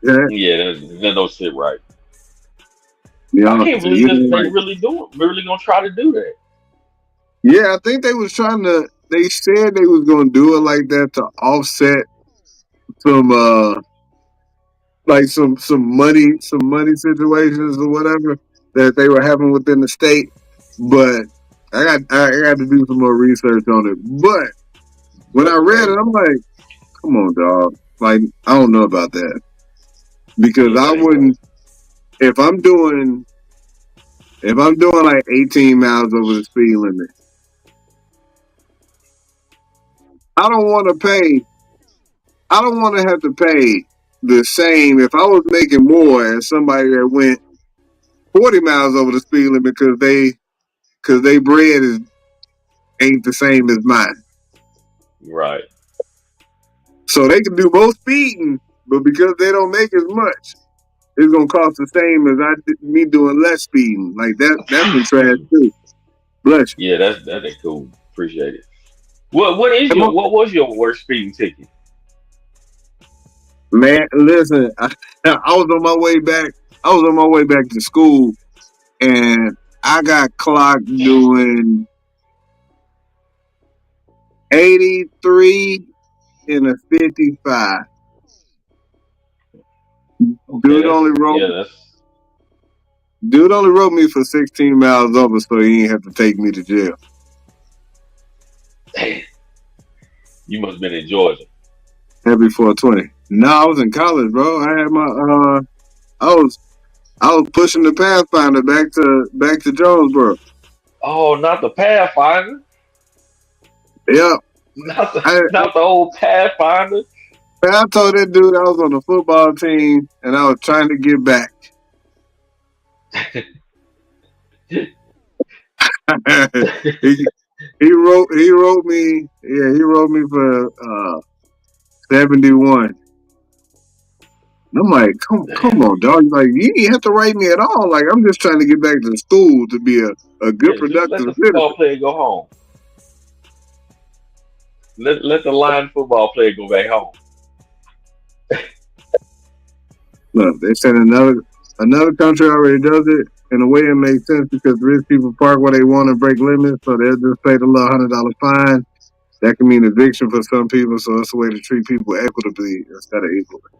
Yeah, yeah, that don't sit right. I yeah. can't So believe you this. know, They like, really do it. Really gonna try to do that. yeah, I think they was trying to. They said they was gonna do it like that to offset some like some money situations or whatever that they were having within the state. But I got to do some more research on it. But when I That's read it, crazy. I'm like, come on, dog. Like I don't know about that because Yeah, I that ain't right. wouldn't if I'm doing like 18 miles over the speed limit. I don't want to pay. I don't want to have to pay the same if I was making more as somebody that went 40 miles over the speed limit because they bread ain't the same as mine. Right. So they can do both speeding, but because they don't make as much, it's gonna cost the same as me doing less speeding. Like that's some trash too. Bless Yeah, that ain't cool. Appreciate it. What was your worst speeding ticket? you. Man, listen, I was on my way back. I was on my way back to school, and I got clocked doing 83 in a 55. Okay, Dude only wrote that's Dude only wrote me for 16 miles over, so he didn't have to take me to jail. damn. You must have been in Georgia. Happy 420. No, I was in college, bro. I had I was I was pushing the Pathfinder back to Jonesboro. Oh, not the Pathfinder. Yep. Not the old Pathfinder. Man, I told that dude I was on the football team and I was trying to get back. he, he wrote me for 71. And I'm like, come on, dog. Like, you didn't have to write me at all. Like, I'm just trying to get back to school to be a good, Yeah, just let productive the citizen. football player go home. Let the line football player go back home. Look, they said another country already does it. In a way, it makes sense because rich people park where they want and break limits, so they'll just pay the little $100 fine. That can mean eviction for some people, so it's a way to treat people equitably instead of equally.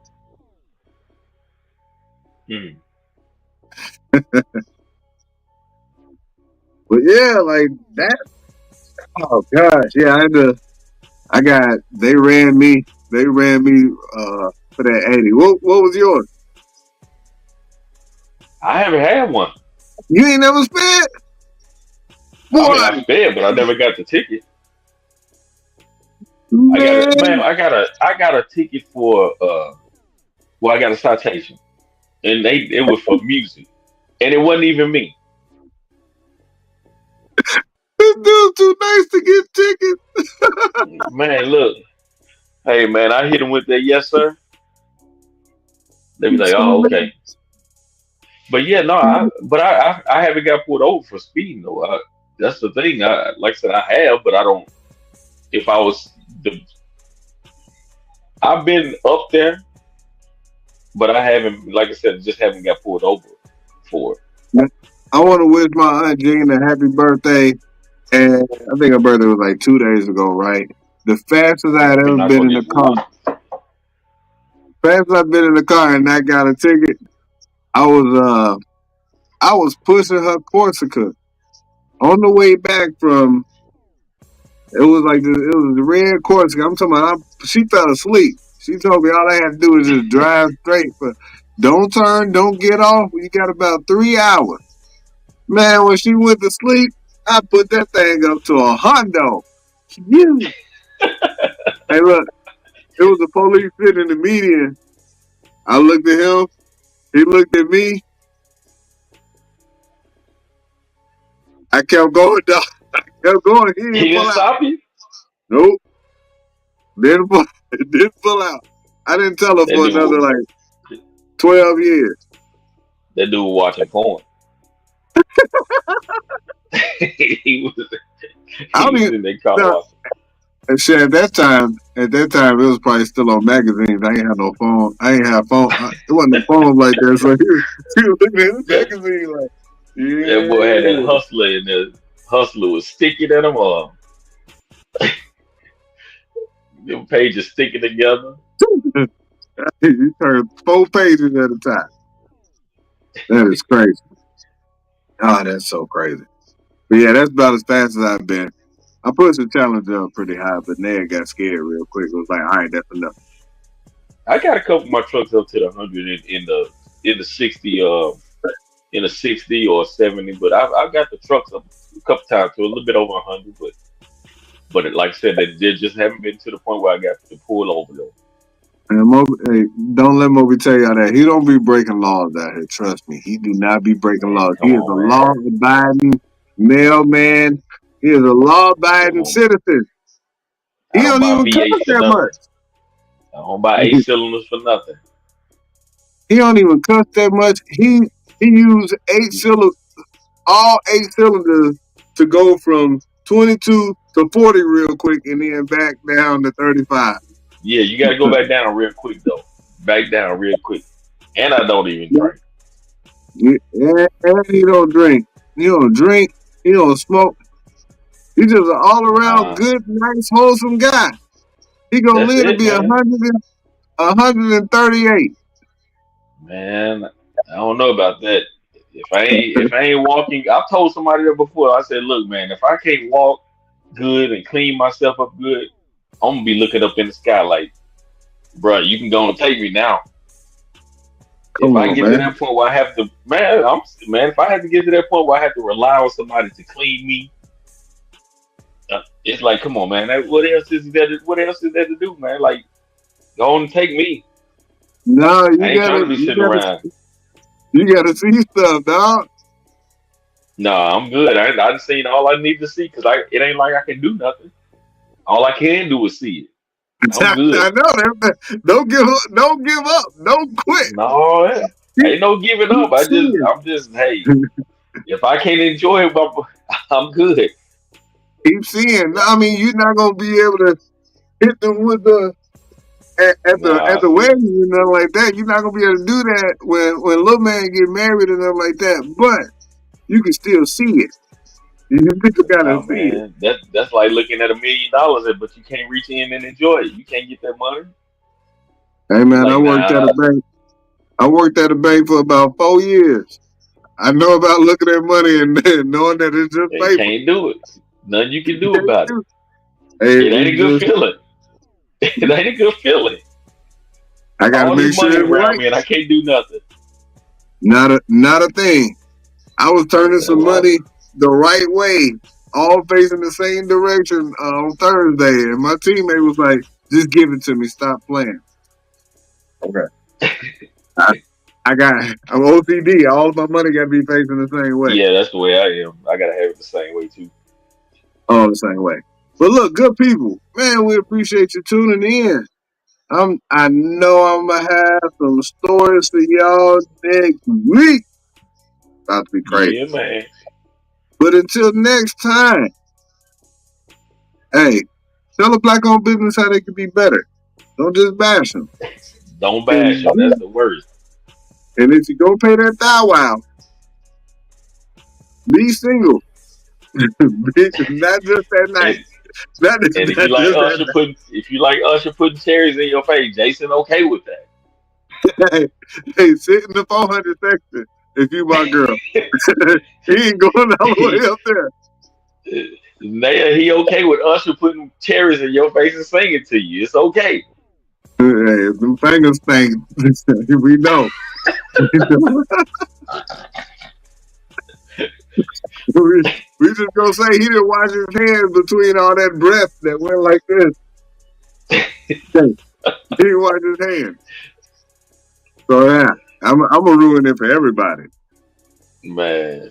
But yeah, like that. Oh gosh, yeah, they ran me for that 80. What was yours? I haven't had one. You ain't never spent? I mean, I sped, but I never got the ticket. Man. I got a ticket for I got a citation, and it was for music, and it wasn't even me. This dude's too nice to get tickets. Man, look, hey man, I hit him with that yes sir. They be like, oh okay, but yeah, no, I haven't got pulled over for speeding though. That's the thing. Like I said, I have, but I don't. If I was I've been up there, but I haven't. Like I said, just haven't got pulled over for it. I want to wish my Aunt Jean a happy birthday, and I think her birthday was like 2 days ago, right? The fastest I had ever been in the car. Fastest I've been in the car and I got a ticket. I was pushing her Corsica on the way back from. It was the red Corsica. I'm talking about. She fell asleep. She told me all I had to do was just drive straight. Don't turn, don't get off. You got about 3 hours. Man, when she went to sleep, I put that thing up to a hundo. Hey, look, it was a police sitting in the median. I looked at him. He looked at me. I kept going, dog. I kept going. He didn't stop you? Nope. Didn't pull out. I didn't tell her for another 12 years. That dude was watching porn. he was in their car watching. And shit, at that time, it was probably still on magazines. I ain't had no phone. I ain't have phone. It wasn't a phone like that. So he was looking at the magazine like, yeah. That boy had that hustler, and the hustler was sticking at him. The pages sticking together. You turned 4 pages at a time. That is crazy. Oh, that's so crazy. But yeah, that's about as fast as I've been. I pushed the challenge up pretty high, but Ned got scared real quick. It was like, all right, that's enough. I got a couple of my trucks up to the 100 in the 60 in a 60 or 70, but I've got the trucks up a couple times to a little bit over 100, but like I said, they just haven't been to the point where I got to pull over though. And hey, don't let Moby tell y'all that. He don't be breaking laws out here. Trust me. He do not be breaking laws. He is a law-abiding mailman. He is a law-abiding citizen. He don't even cuss that much. I don't buy 8 cylinders for nothing. He don't even cuss that much. He used 8 cylinders, all 8 cylinders to go from 22 to 40 real quick and then back down to 35. Yeah, you got to go back down real quick, though. Back down real quick. And I don't even drink. Yeah, he don't drink. He don't drink. He don't smoke. He's just an all-around good, nice, wholesome guy. He going to live to be 138. Man, I don't know about that. If I ain't walking, I've told somebody that before. I said, look, man, if I can't walk good and clean myself up good, I'm gonna be looking up in the sky like, bro, you can go and take me now. If I get to that point where I have to, if I have to get to that point where I have to rely on somebody to clean me, It's like, come on, man. What else is there? What else is there to do, man? Like, go on and take me. No, I ain't trying to be sitting around. you gotta see stuff, dog. No, I'm good. I done seen all I need to see because it ain't like I can do nothing. All I can do is see it. I'm I good. know that. Don't give up. Don't give up. Don't quit. No, ain't no giving up. Keep seeing. I'm just, hey, if I can't enjoy it, I'm good. Keep seeing. I mean, you're not gonna be able to hit them with the at Nah, the see, wedding and nothing like that. You're not gonna be able to do that when little man get married and nothing like that. But you can still see it. You just gotta oh see it. man, that's like looking at $1 million, but you can't reach in and enjoy it. You can't get that money. Hey You're man, I like, worked at nah, a bank. I worked at a bank for about 4 years. I know about looking at money and knowing that it's just they paper. can't do it. Nothing you can You do can't about it. do it. Hey, It ain't a it's good just feeling. It ain't a good feeling. I gotta All make this sure money it's around right. me and I can't do nothing. Not a thing. I was turning That's some why. money the right way, all facing the same direction on Thursday, and my teammate was like, "Just give it to me. Stop playing." Okay. I, I'm OCD. All my money got to be facing the same way. Yeah, that's the way I am. I gotta have it the same way too. All the same way. But look, good people, man, we appreciate you tuning in. I know I'm gonna have some stories for y'all next week. About to be crazy. Yeah, man. But until next time, hey, tell a black owned business how they can be better. Don't just bash them. Don't bash And, them. That's the worst. and if you go pay that thou wow, be single. Not just that night. And Not, and not just that If you like Usher putting cherries in your face, Jason okay with that. night. Hey, sit in the 400 section if you my girl. He ain't going all the way he, up there. he okay with Usher putting cherries in your face and singing to you. It's okay. Hey, them fingers stink. We know. We just gonna say he didn't wash his hands between all that breath that went like this. He didn't wash his hands. So yeah, I'm gonna ruin it for everybody. Man.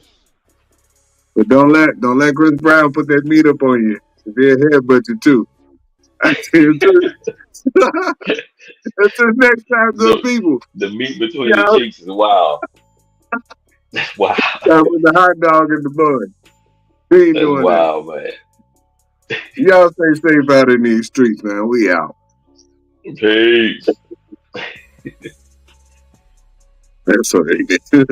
But don't let Chris Brown put that meat up on you. He'll headbutt you too. Until next time, good The people. the meat between the Y'all cheeks is wild. That's wild. stop with the hot dog in the bun. We ain't That's doing that. wild, man. Y'all stay safe out in these streets, man. We out. Peace. That's what they did.